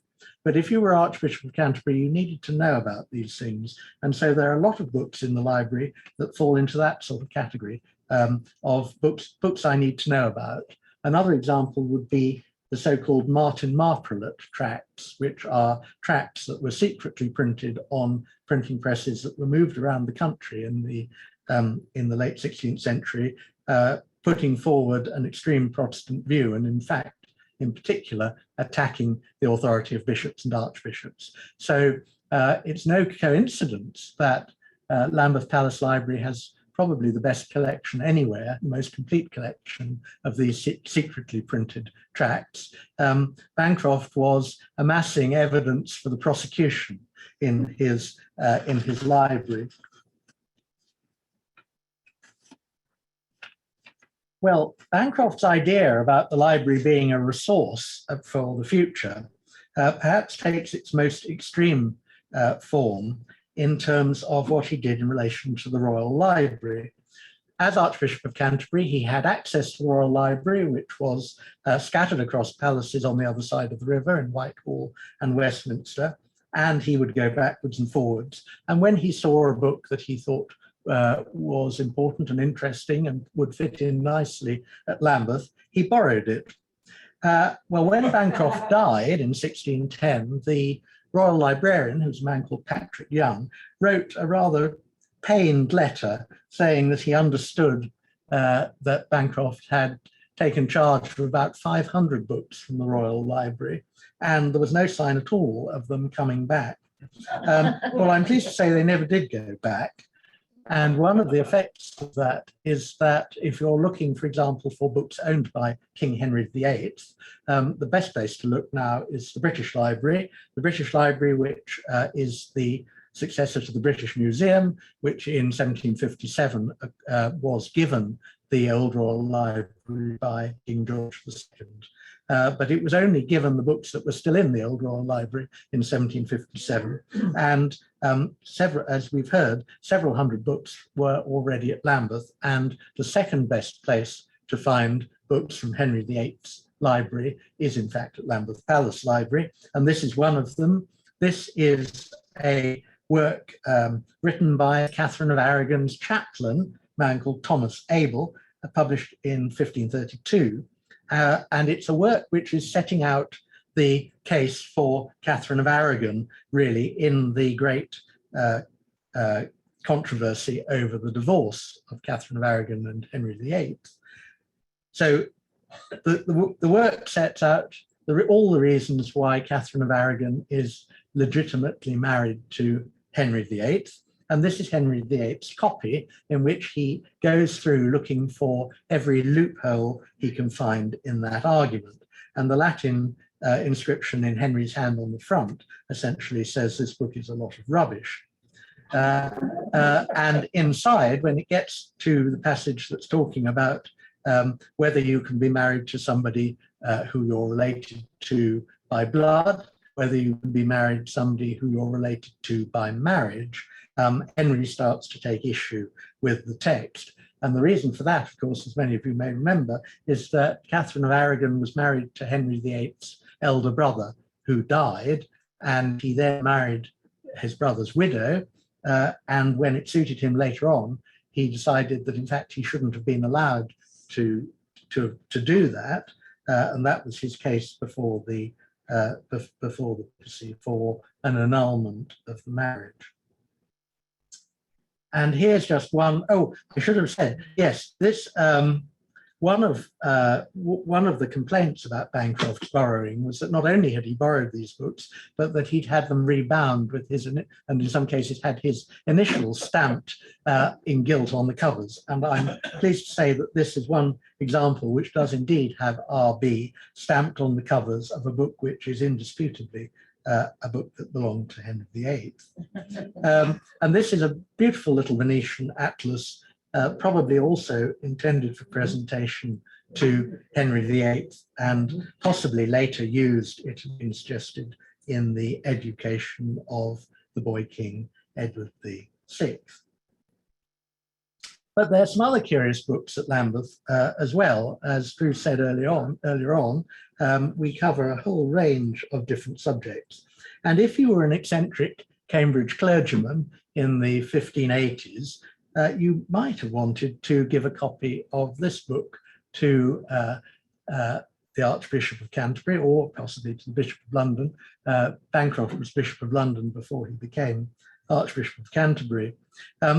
But if you were Archbishop of Canterbury, you needed to know about these things. And so there are a lot of books in the library that fall into that sort of category of books I need to know about. Another example would be the so-called Martin Marprelate tracts, which are tracts that were secretly printed on printing presses that were moved around the country in the late 16th century, putting forward an extreme Protestant view, and in fact, in particular, attacking the authority of bishops and archbishops. So it's no coincidence that Lambeth Palace Library has probably the best collection anywhere, the most complete collection of these secretly printed tracts. Bancroft was amassing evidence for the prosecution in his library. Well, Bancroft's idea about the library being a resource for the future perhaps takes its most extreme form in terms of what he did in relation to the Royal Library. As Archbishop of Canterbury, he had access to the Royal Library, which was scattered across palaces on the other side of the river in Whitehall and Westminster, and he would go backwards and forwards. And when he saw a book that he thought was important and interesting and would fit in nicely at Lambeth, he borrowed it. Well, when Bancroft died in 1610, the Royal Librarian, who's a man called Patrick Young, wrote a rather pained letter saying that he understood that Bancroft had taken charge of about 500 books from the Royal Library, and there was no sign at all of them coming back. Well, I'm pleased to say they never did go back. And one of the effects of that is that if you're looking, for example, for books owned by King Henry VIII, the best place to look now is the British Library. The British Library, which is the successor to the British Museum, which in 1757 was given the Old Royal Library by King George II. But it was only given the books that were still in the Old Royal Library in 1757. And several, as we've heard, several hundred books were already at Lambeth. And the second best place to find books from Henry VIII's library is in fact at Lambeth Palace Library. And this is one of them. This is a work written by Catherine of Aragon's chaplain, a man called Thomas Abel, published in 1532. And it's a work which is setting out the case for Catherine of Aragon, really, in the great controversy over the divorce of Catherine of Aragon and Henry VIII. So the work sets out all the reasons why Catherine of Aragon is legitimately married to Henry VIII. And this is Henry VIII's copy, in which he goes through looking for every loophole he can find in that argument. And the Latin inscription in Henry's hand on the front essentially says this book is a lot of rubbish. And inside, when it gets to the passage that's talking about whether you can be married to somebody who you're related to by blood, whether you can be married to somebody who you're related to by marriage, Henry starts to take issue with the text. And the reason for that, of course, as many of you may remember, is that Catherine of Aragon was married to Henry VIII's elder brother, who died, and he then married his brother's widow. And when it suited him later on, he decided that in fact he shouldn't have been allowed to do that. And that was his case before the for an annulment of the marriage. And here's just one. Oh, I should have said, yes, this one of the complaints about Bancroft's borrowing was that not only had he borrowed these books, but that he'd had them rebound with his, and in some cases had his initials stamped in gilt on the covers. And I'm pleased to say that this is one example which does indeed have RB stamped on the covers of a book which is indisputably a book that belonged to Henry VIII. And this is a beautiful little Venetian Atlas, probably also intended for presentation to Henry VIII, and possibly later used, it has been suggested, in the education of the boy king, Edward VI. But there are some other curious books at Lambeth as well. As Drew said earlier on, we cover a whole range of different subjects. And if you were an eccentric Cambridge clergyman in the 1580s, you might have wanted to give a copy of this book to the Archbishop of Canterbury, or possibly to the Bishop of London. Bancroft was Bishop of London before he became Archbishop of Canterbury.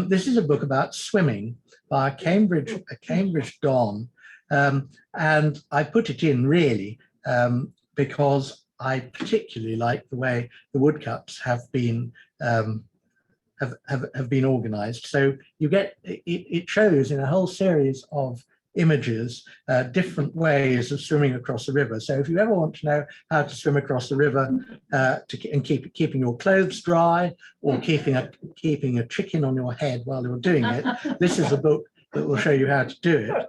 This is a book about swimming by a Cambridge Don, and I put it in really because I particularly like the way the woodcuts have been organized. So you get, it shows in a whole series of images different ways of swimming across a river. So if you ever want to know how to swim across the river and keeping your clothes dry, or keeping a chicken on your head while you're doing it, this is a book that will show you how to do it.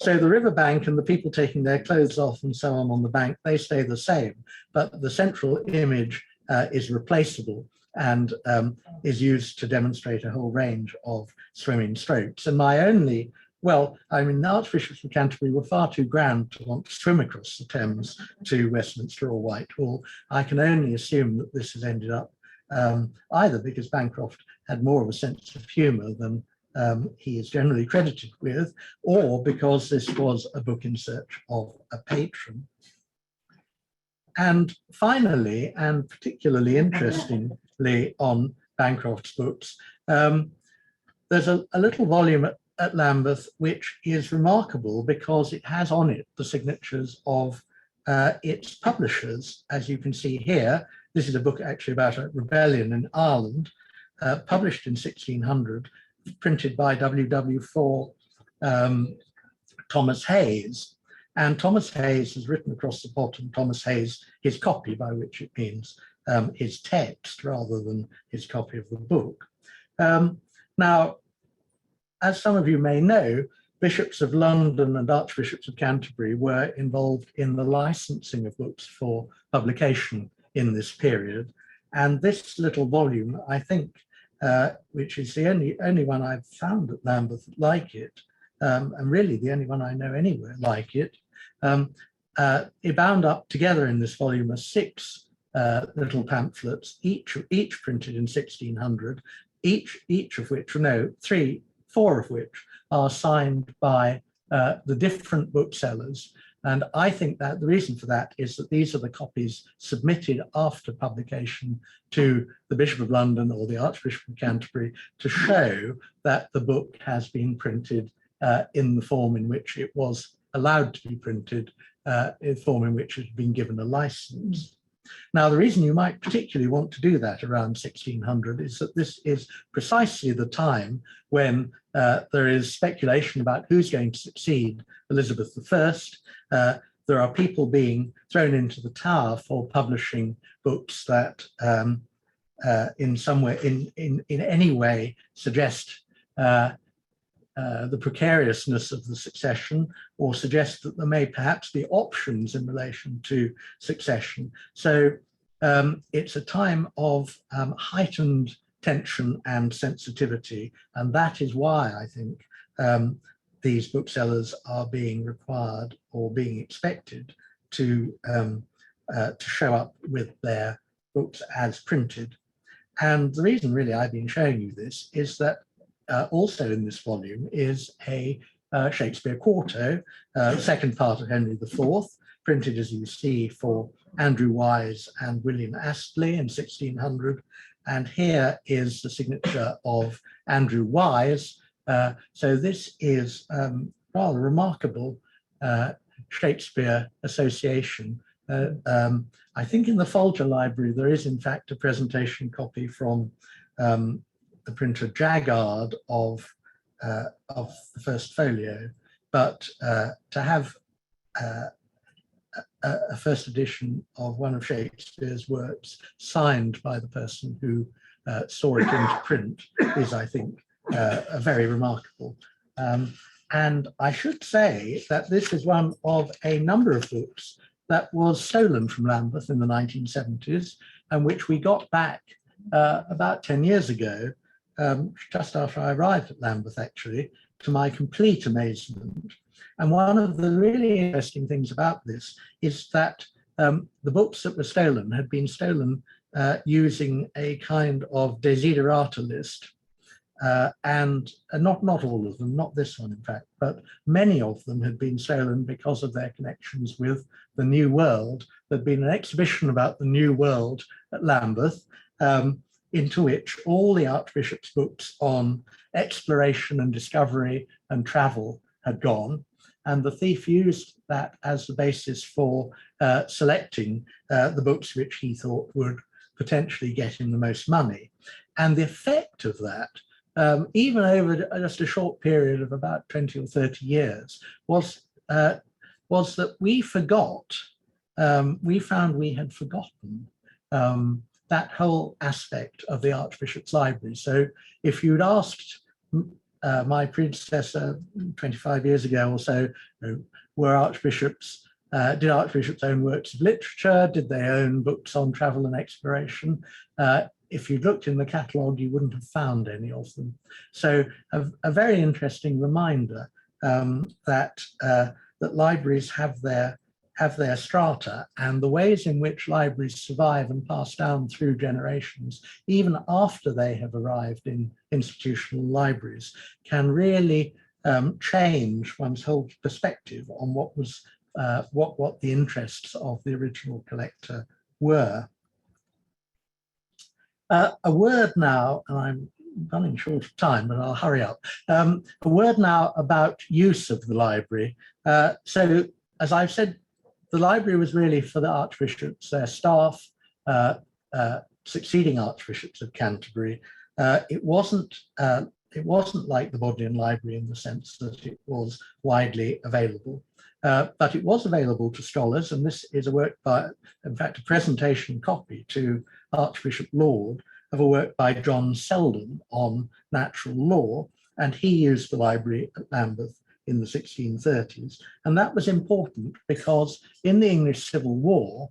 So the riverbank and the people taking their clothes off and so on the bank, they stay the same, but the central image is replaceable and is used to demonstrate a whole range of swimming strokes. And my only, well, I mean, the Archbishops of Canterbury were far too grand to want to swim across the Thames to Westminster or Whitehall. I can only assume that this has ended up either because Bancroft had more of a sense of humour than he is generally credited with, or because this was a book in search of a patron. And finally, and particularly interestingly on Bancroft's books, there's a little volume at Lambeth which is remarkable because it has on it the signatures of its publishers. As you can see here, this is a book actually about a rebellion in Ireland, published in 1600 printed by WW4 Thomas Hayes. And Thomas Hayes has written across the bottom, Thomas Hayes, his copy, by which it means his text rather than his copy of the book. Now, as some of you may know, bishops of London and archbishops of Canterbury were involved in the licensing of books for publication in this period. And this little volume, I think, which is the only one I've found at Lambeth like it, and really the only one I know anywhere like it, it bound up together in this volume are 6 little pamphlets, each printed in 1600, each of which, no, 4 of which are signed by the different booksellers. And I think that the reason for that is that these are the copies submitted after publication to the Bishop of London or the Archbishop of Canterbury to show that the book has been printed in the form in which it was allowed to be printed, in the form in which it had been given a license. Now, the reason you might particularly want to do that around 1600 is that this is precisely the time when there is speculation about who's going to succeed Elizabeth I. There are people being thrown into the Tower for publishing books that in some way, in any way suggest the precariousness of the succession, or suggest that there may perhaps be options in relation to succession. So it's a time of heightened tension and sensitivity, and that is why I think these booksellers are being required or being expected to show up with their books as printed. And the reason really I've been showing you this is that also in this volume is a Shakespeare quarto, second part of Henry IV, printed, as you see, for Andrew Wise and William Astley in 1600. And here is the signature of Andrew Wise. So this is rather remarkable Shakespeare association. I think in the Folger Library there is in fact a presentation copy from the printer Jaggard of the first folio, but to have a first edition of one of Shakespeare's works signed by the person who saw it into print is, I think, very remarkable. And I should say that this is one of a number of books that was stolen from Lambeth in the 1970s and which we got back about 10 years ago, just after I arrived at Lambeth, actually, to my complete amazement. And one of the really interesting things about this is that the books that were stolen had been stolen using a kind of desiderata list. And not all of them, not this one in fact, but many of them had been stolen because of their connections with the New World. There'd been an exhibition about the New World at Lambeth, into which all the Archbishop's books on exploration and discovery and travel had gone. And the thief used that as the basis for selecting the books which he thought would potentially get him the most money. And the effect of that, even over just a short period of about 20 or 30 years, was that we forgot, we found we had forgotten that whole aspect of the Archbishop's Library. So if you'd asked my predecessor 25 years ago or so, were archbishops, did archbishops own works of literature? Did they own books on travel and exploration? If you'd looked in the catalogue, you wouldn't have found any of them. So a very interesting reminder that libraries have their strata, and the ways in which libraries survive and pass down through generations, even after they have arrived in institutional libraries, can really change one's whole perspective on what was what the interests of the original collector were. A word now, and I'm running short of time, but I'll hurry up. A word now about use of the library. So, as I've said, the library was really for the archbishops, their staff, succeeding archbishops of Canterbury. It wasn't it wasn't like the Bodleian Library in the sense that it was widely available, but it was available to scholars, and this is a work by, in fact, a presentation copy to Archbishop Laud of a work by John Sheldon on natural law, and he used the library at Lambeth in the 1630s. And that was important because in the English Civil War,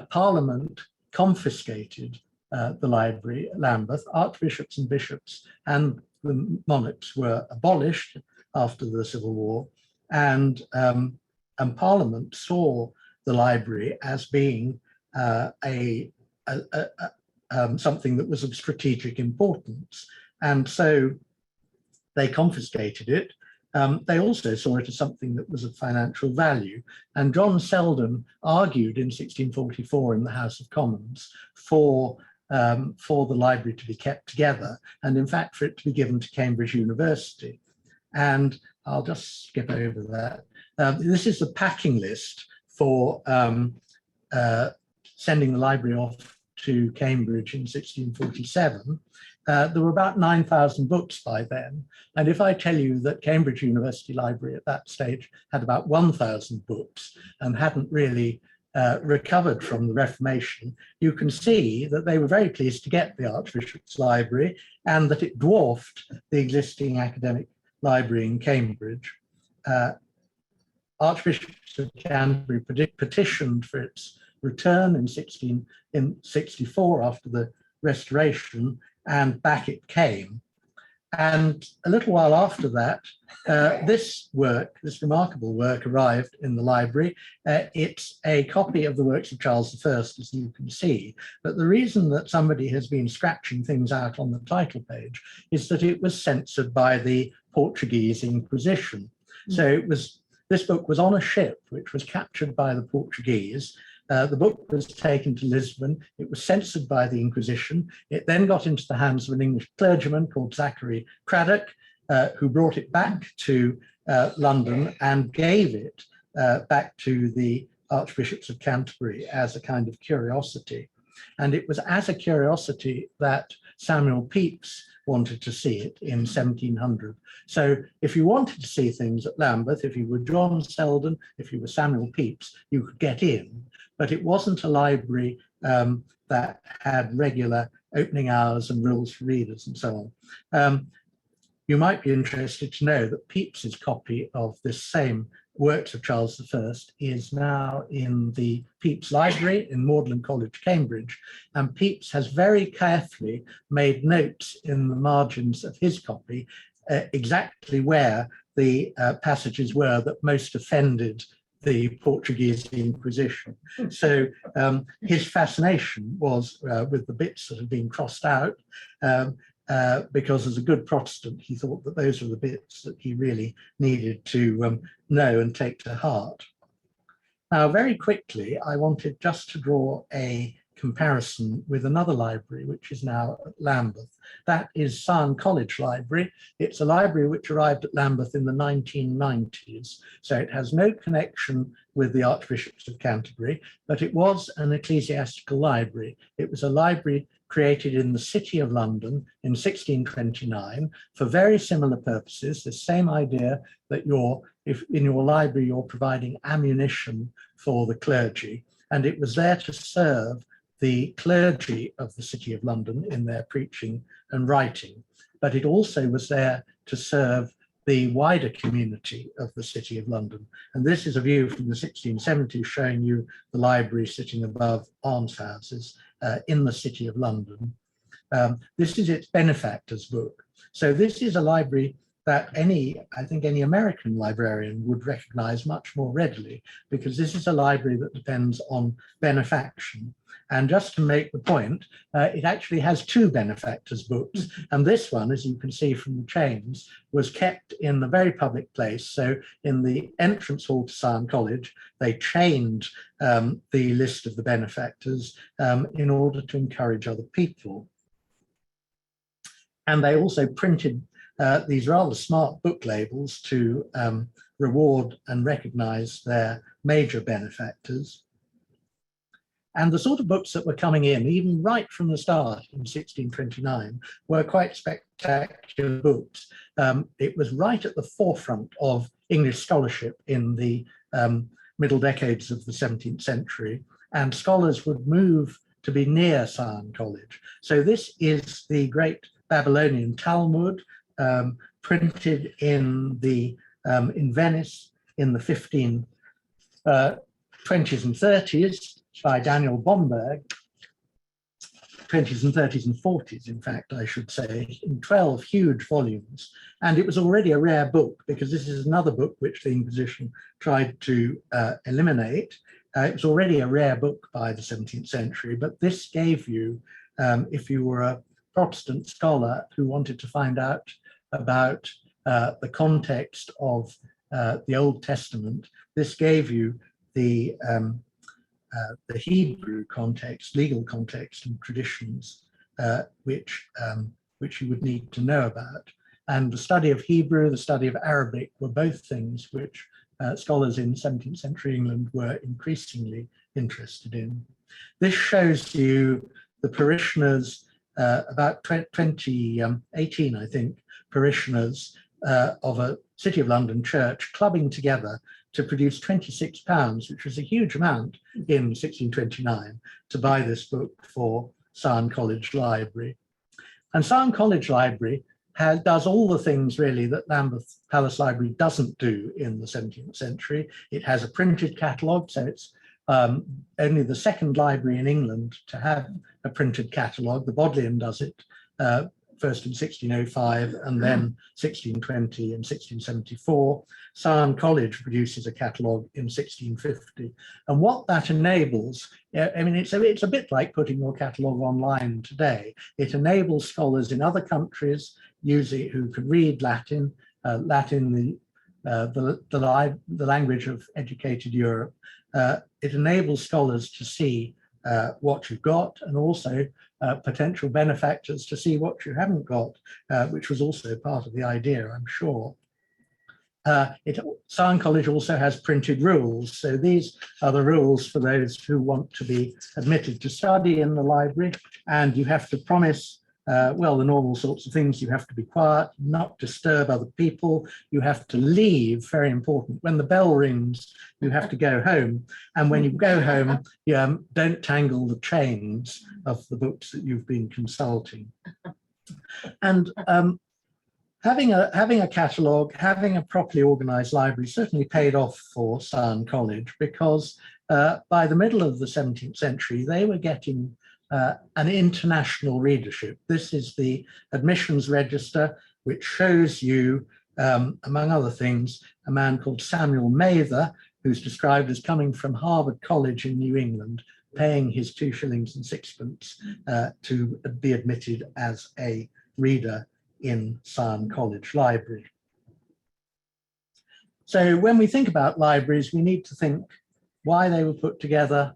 Parliament confiscated the library at Lambeth. Archbishops and bishops and the monarchs were abolished after the Civil War, and Parliament saw the library as being something that was of strategic importance, and so they confiscated it. They also saw it as something that was of financial value. And John Sheldon argued in 1644 in the House of Commons for the library to be kept together, and in fact for it to be given to Cambridge University. And I'll just skip over that. This is the packing list for sending the library off to Cambridge in 1647. There were about 9,000 books by then. And if I tell you that Cambridge University Library at that stage had about 1,000 books and hadn't really recovered from the Reformation, you can see that they were very pleased to get the Archbishop's Library and that it dwarfed the existing academic library in Cambridge. Archbishops of Canterbury petitioned for its return in 1664 after the Restoration, and back it came. And a little while after that, this remarkable work arrived in the library. It's a copy of the works of Charles I, as you can see. But the reason that somebody has been scratching things out on the title page is that it was censored by the Portuguese Inquisition. So this book was on a ship which was captured by the Portuguese. The book was taken to Lisbon. It was censored by the Inquisition. It then got into the hands of an English clergyman called Zachary Craddock, who brought it back to London and gave it back to the Archbishops of Canterbury as a kind of curiosity. And it was as a curiosity that Samuel Pepys wanted to see it in 1700. So if you wanted to see things at Lambeth, if you were John Sheldon, if you were Samuel Pepys, you could get in. But it wasn't a library that had regular opening hours and rules for readers and so on. You might be interested to know that Pepys's copy of this same works of Charles I is now in the Pepys Library in Magdalen College, Cambridge, and Pepys has very carefully made notes in the margins of his copy exactly where the passages were that most offended the Portuguese Inquisition. So his fascination was with the bits that had been crossed out, because as a good Protestant, he thought that those were the bits that he really needed to know and take to heart. Now, very quickly, I wanted just to draw a comparison with another library, which is now at Lambeth. That is Scion College Library. It's a library which arrived at Lambeth in the 1990s, so it has no connection with the Archbishops of Canterbury, but it was an ecclesiastical library. It was a library created in the City of London in 1629 for very similar purposes, the same idea that if in your library you're providing ammunition for the clergy, and it was there to serve the clergy of the City of London in their preaching and writing, but it also was there to serve the wider community of the City of London. And this is a view from the 1670s showing you the library sitting above almshouses in the City of London. This is its benefactors book. So this is a library that I think any American librarian would recognize much more readily, because this is a library that depends on benefaction. And just to make the point, it actually has two benefactors books. And this one, as you can see from the chains, was kept in a very public place. So in the entrance hall to Scion College, they chained the list of the benefactors in order to encourage other people. And they also printed these rather smart book labels to reward and recognize their major benefactors. And the sort of books that were coming in, even right from the start in 1629, were quite spectacular books. It was right at the forefront of English scholarship in the middle decades of the 17th century, and scholars would move to be near Sion College. So this is the great Babylonian Talmud, printed in Venice in the 1520s and 30s by Daniel Bomberg, 20s and 30s and 40s, in fact, I should say, in 12 huge volumes. And it was already a rare book, because this is another book which the Inquisition tried to eliminate. It was already a rare book by the 17th century, but this gave you, if you were a Protestant scholar who wanted to find out about the context of the Old Testament, this gave you the Hebrew context, legal context and traditions, which you would need to know about. And the study of Hebrew, the study of Arabic were both things which scholars in 17th century England were increasingly interested in. This shows you the parishioners, about 2018, I think, parishioners of a City of London church clubbing together to produce £26, which was a huge amount in 1629, to buy this book for Sion College Library. And Sion College Library does all the things really that Lambeth Palace Library doesn't do in the 17th century. It has a printed catalogue, so it's only the second library in England to have a printed catalogue. The Bodleian does it first in 1605 and then 1620 and 1674. Sion College produces a catalogue in 1650. And what that enables, I mean, it's a bit like putting your catalogue online today. It enables scholars in other countries who can read Latin, the language of educated Europe. It enables scholars to see what you've got, and also potential benefactors to see what you haven't got, which was also part of the idea, I'm sure. Sion College also has printed rules. So these are the rules for those who want to be admitted to study in the library. And you have to promise, well, the normal sorts of things. You have to be quiet, not disturb other people. You have to leave, very important. When the bell rings, you have to go home. And when you go home, don't tangle the chains of the books that you've been consulting. And having a catalogue, having a properly organised library certainly paid off for Sion College, because by the middle of the 17th century, they were getting an international readership. This is the admissions register, which shows you, among other things, a man called Samuel Mather, who's described as coming from Harvard College in New England, paying his 2 shillings and 6pence to be admitted as a reader in Sion College Library. So when we think about libraries, we need to think why they were put together,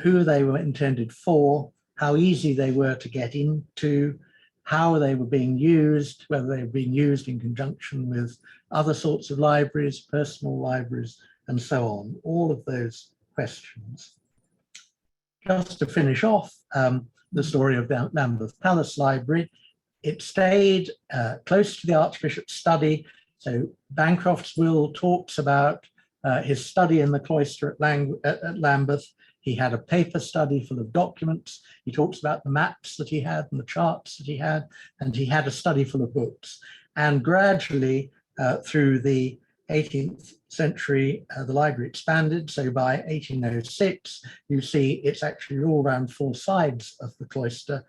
who they were intended for, how easy they were to get into, how they were being used, whether they were being used in conjunction with other sorts of libraries, personal libraries, and so on, all of those questions. Just to finish off the story of Lambeth Palace Library, it stayed close to the Archbishop's study. So Bancroft's will talks about his study in the cloister at Lambeth. He had a paper study full of documents. He talks about the maps that he had and the charts that he had, and he had a study full of books. And gradually, through the 18th century, the library expanded. So by 1806, you see it's actually all around 4 sides of the cloister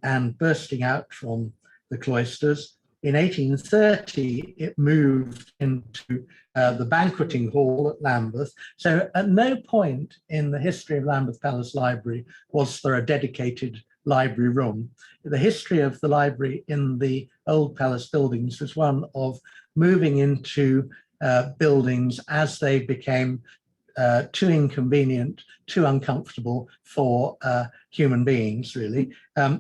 and bursting out from the cloisters. In 1830, it moved into the banqueting hall at Lambeth. So at no point in the history of Lambeth Palace Library was there a dedicated library room. The history of the library in the old palace buildings was one of moving into buildings as they became too inconvenient, too uncomfortable for human beings, really.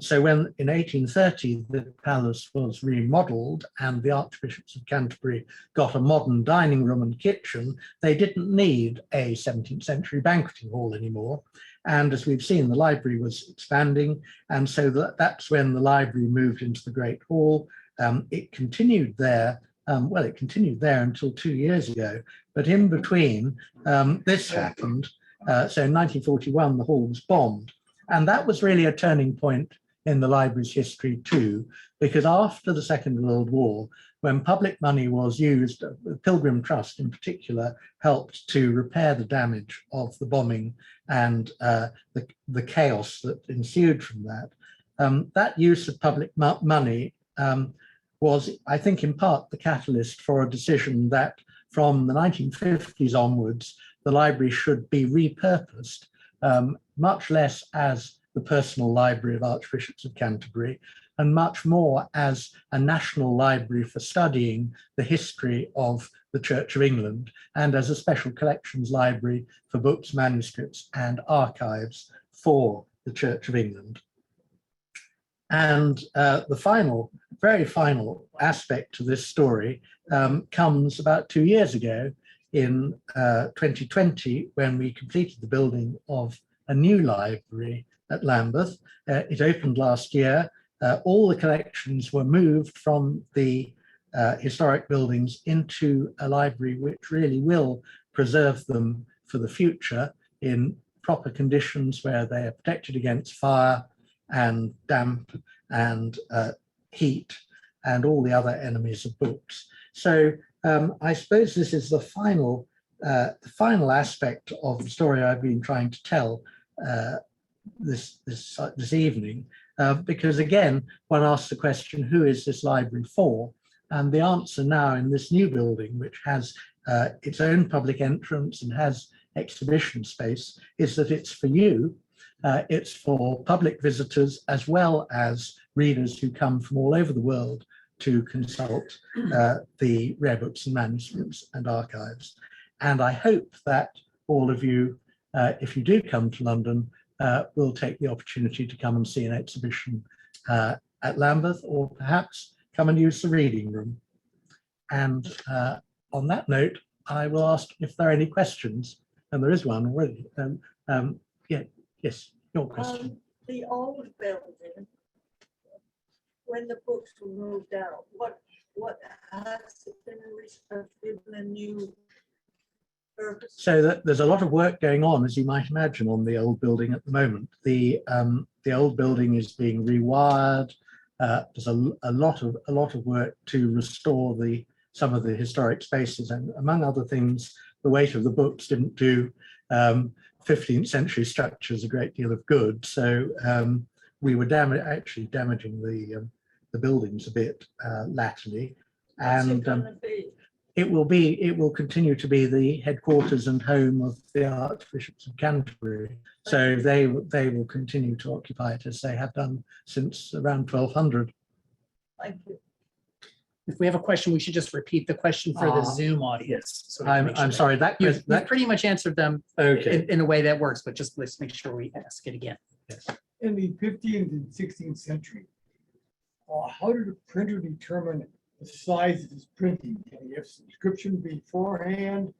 So when in 1830 the palace was remodeled and the Archbishops of Canterbury got a modern dining room and kitchen, they didn't need a 17th century banqueting hall anymore. And as we've seen, the library was expanding. And so that's when the library moved into the Great Hall. It continued there. Well, it continued there until 2 years ago. But in between, this happened. So in 1941, the hall was bombed. And that was really a turning point in the library's history too, because after the Second World War, when public money was used, the Pilgrim Trust in particular helped to repair the damage of the bombing and the chaos that ensued from that. That use of public money was, I think, in part the catalyst for a decision that from the 1950s onwards, the library should be repurposed, much less as the personal library of Archbishops of Canterbury, and much more as a national library for studying the history of the Church of England, and as a special collections library for books, manuscripts, and archives for the Church of England. And the final, very final aspect to this story comes about 2 years ago in 2020, when we completed the building of a new library at Lambeth. It opened last year. All the collections were moved from the historic buildings into a library which really will preserve them for the future in proper conditions where they are protected against fire and damp and heat and all the other enemies of books. So I suppose this is the final aspect of the story I've been trying to tell this evening, because again, one asks the question, who is this library for? And the answer now in this new building, which has its own public entrance and has exhibition space, is that it's for you. It's for public visitors as well as readers who come from all over the world to consult the rare books and manuscripts and archives. And I hope that all of you, if you do come to London, will take the opportunity to come and see an exhibition at Lambeth, or perhaps come and use the reading room. And on that note, I will ask if there are any questions, and there is one already. Yeah, yes, your question. The old building, when the books were moved out, what has been given a new purpose? So that there's a lot of work going on, as you might imagine, on the old building at the moment. The old building is being rewired. There's a lot of work to restore some of the historic spaces, and among other things, the weight of the books didn't do 15th century structures a great deal of good. So we were actually damaging the buildings a bit latterly, and it will continue to be the headquarters and home of the Archbishops of Canterbury. So they will continue to occupy it as they have done since around 1200. Thank you. If we have a question, we should just repeat the question for the Zoom audience. So we can make sure I'm sorry, You've that pretty much answered them okay. in a way that works, but just let's make sure we ask it again. Yes. In the 15th and 16th century, how did a printer determine the size of his printing? Can he have subscription beforehand?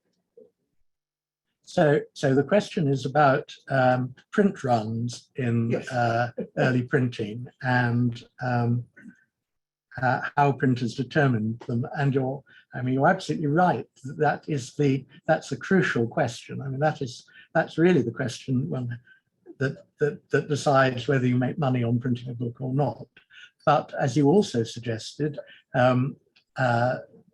So the question is about print runs in Yes. early printing, and how printers determined them. And you're absolutely right. That's a crucial question. I mean, that's really the question that decides whether you make money on printing a book or not. But as you also suggested,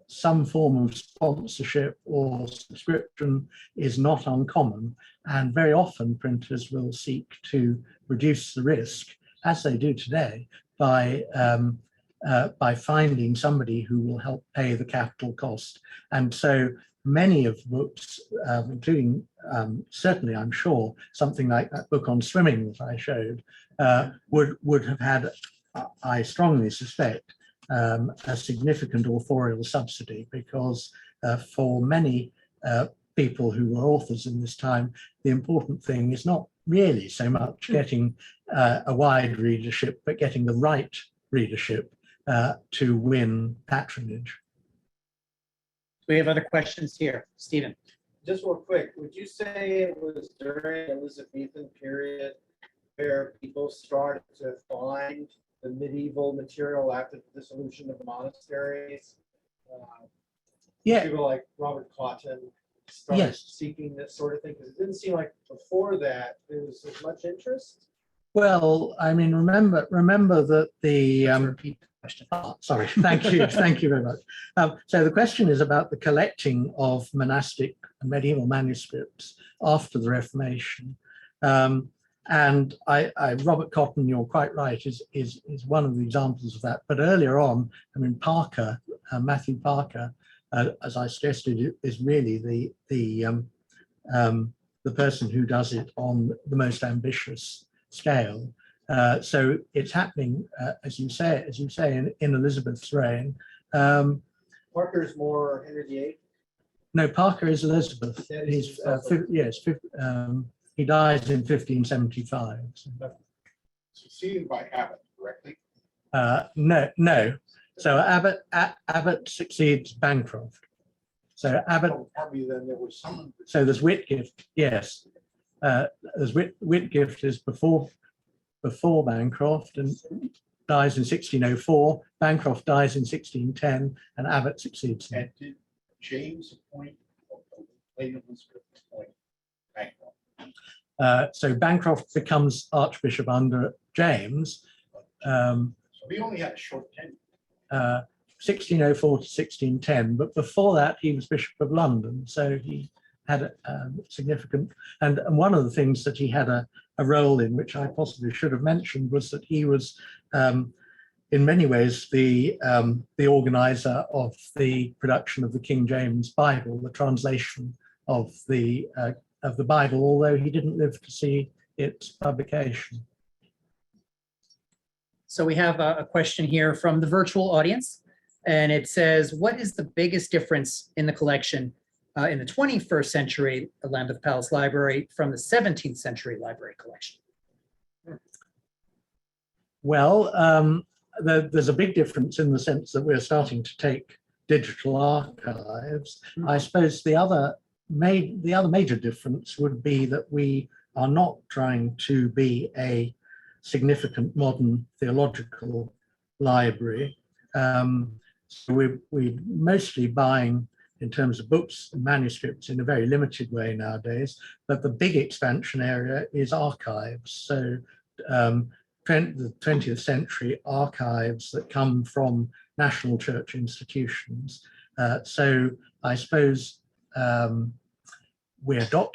some form of sponsorship or subscription is not uncommon, and very often printers will seek to reduce the risk, as they do today, by finding somebody who will help pay the capital cost. And so many of the books, including certainly, I'm sure, something like that book on swimming that I showed, would have had, I strongly suspect, a significant authorial subsidy, because for many people who were authors in this time, the important thing is not really so much getting a wide readership, but getting the right readership to win patronage. We have other questions here. Stephen. just real quick, would you say it was during Elizabethan period where people started to find the medieval material after the dissolution of the monasteries? Yeah, People like Robert Cotton started Yes. seeking this sort of thing, because it didn't seem like before that there was as much interest. well, I mean, remember that the Repeat the question. sorry, thank you very much. So the question is about the collecting of monastic and medieval manuscripts after the Reformation. And Robert Cotton, you're quite right, is one of the examples of that. But earlier on, I mean, Parker, Matthew Parker, as I suggested, is really the person who does it on the most ambitious scale. So it's happening, as you say, in Elizabeth's reign. Parker's more Henry VIII. No, Parker is Elizabeth. Yeah, He's he's he dies in 1575. Succeeded by Abbott, correctly? No. So Abbott succeeds Bancroft. So Abbott. Oh, pardon me, then there was someone. So there's Whitgift. Yes, there's Whitgift is before Bancroft and dies in 1604. Bancroft dies in 1610, and Abbott succeeds him. And did James appoint, or Lady Elizabeth appoint Bancroft? So Bancroft becomes Archbishop under James, So he only had a short tenure. 1604 to 1610, but before that he was Bishop of London, so he had a significant, and one of the things that he had a role in, which I possibly should have mentioned, was that he was in many ways the organizer of the production of the King James Bible, the translation of the Bible, although he didn't live to see its publication. So we have a question here from the virtual audience, and it says, what is the biggest difference in the collection in the 21st century Lambeth Palace Library from the 17th century library collection? Well, there's a big difference in the sense that we're starting to take digital archives. I suppose the other major difference would be that we are not trying to be a significant modern theological library. So we're mostly buying, in terms of books and manuscripts, in a very limited way nowadays, but the big expansion area is archives. So the 20th century archives that come from national church institutions. So I suppose we're still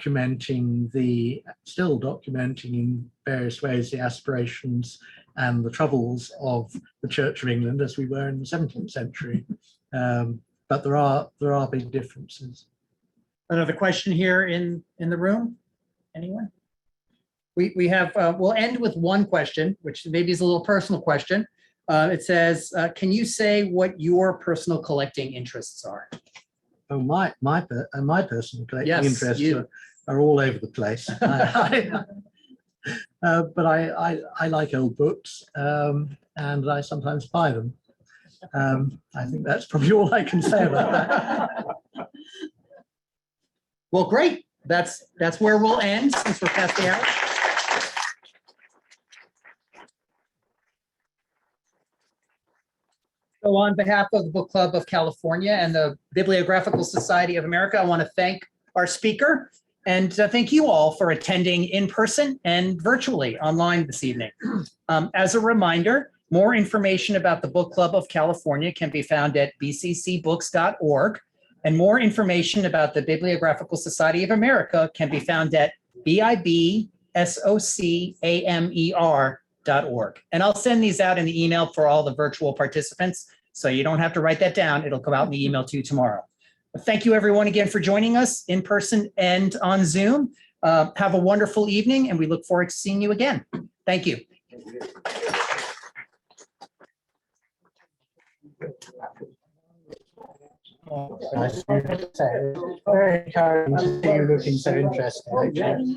documenting in various ways the aspirations and the troubles of the Church of England as we were in the 17th century. But there are big differences. Another question here in the room? Anyone? We have, we'll end with one question, which maybe is a little personal question. It says, can you say what your personal collecting interests are? Oh, my personal collecting Yes, interests you. are all over the place. But I like old books, and I sometimes buy them. I think that's probably all I can say about that. Well, great. That's where we'll end since we're past the hour. So on behalf of the Book Club of California and the Bibliographical Society of America, I want to thank our speaker and thank you all for attending in person and virtually online this evening. As a reminder, more information about the Book Club of California can be found at bccbooks.org, and more information about the Bibliographical Society of America can be found at bibsoccamer.org. And I'll send these out in the email for all the virtual participants, so you don't have to write that down. It'll come out in the email to you tomorrow. But thank you everyone again for joining us in person and on Zoom. Have a wonderful evening, and we look forward to seeing you again. Thank you. Nice to say. Very encouraging to see you looking so interesting.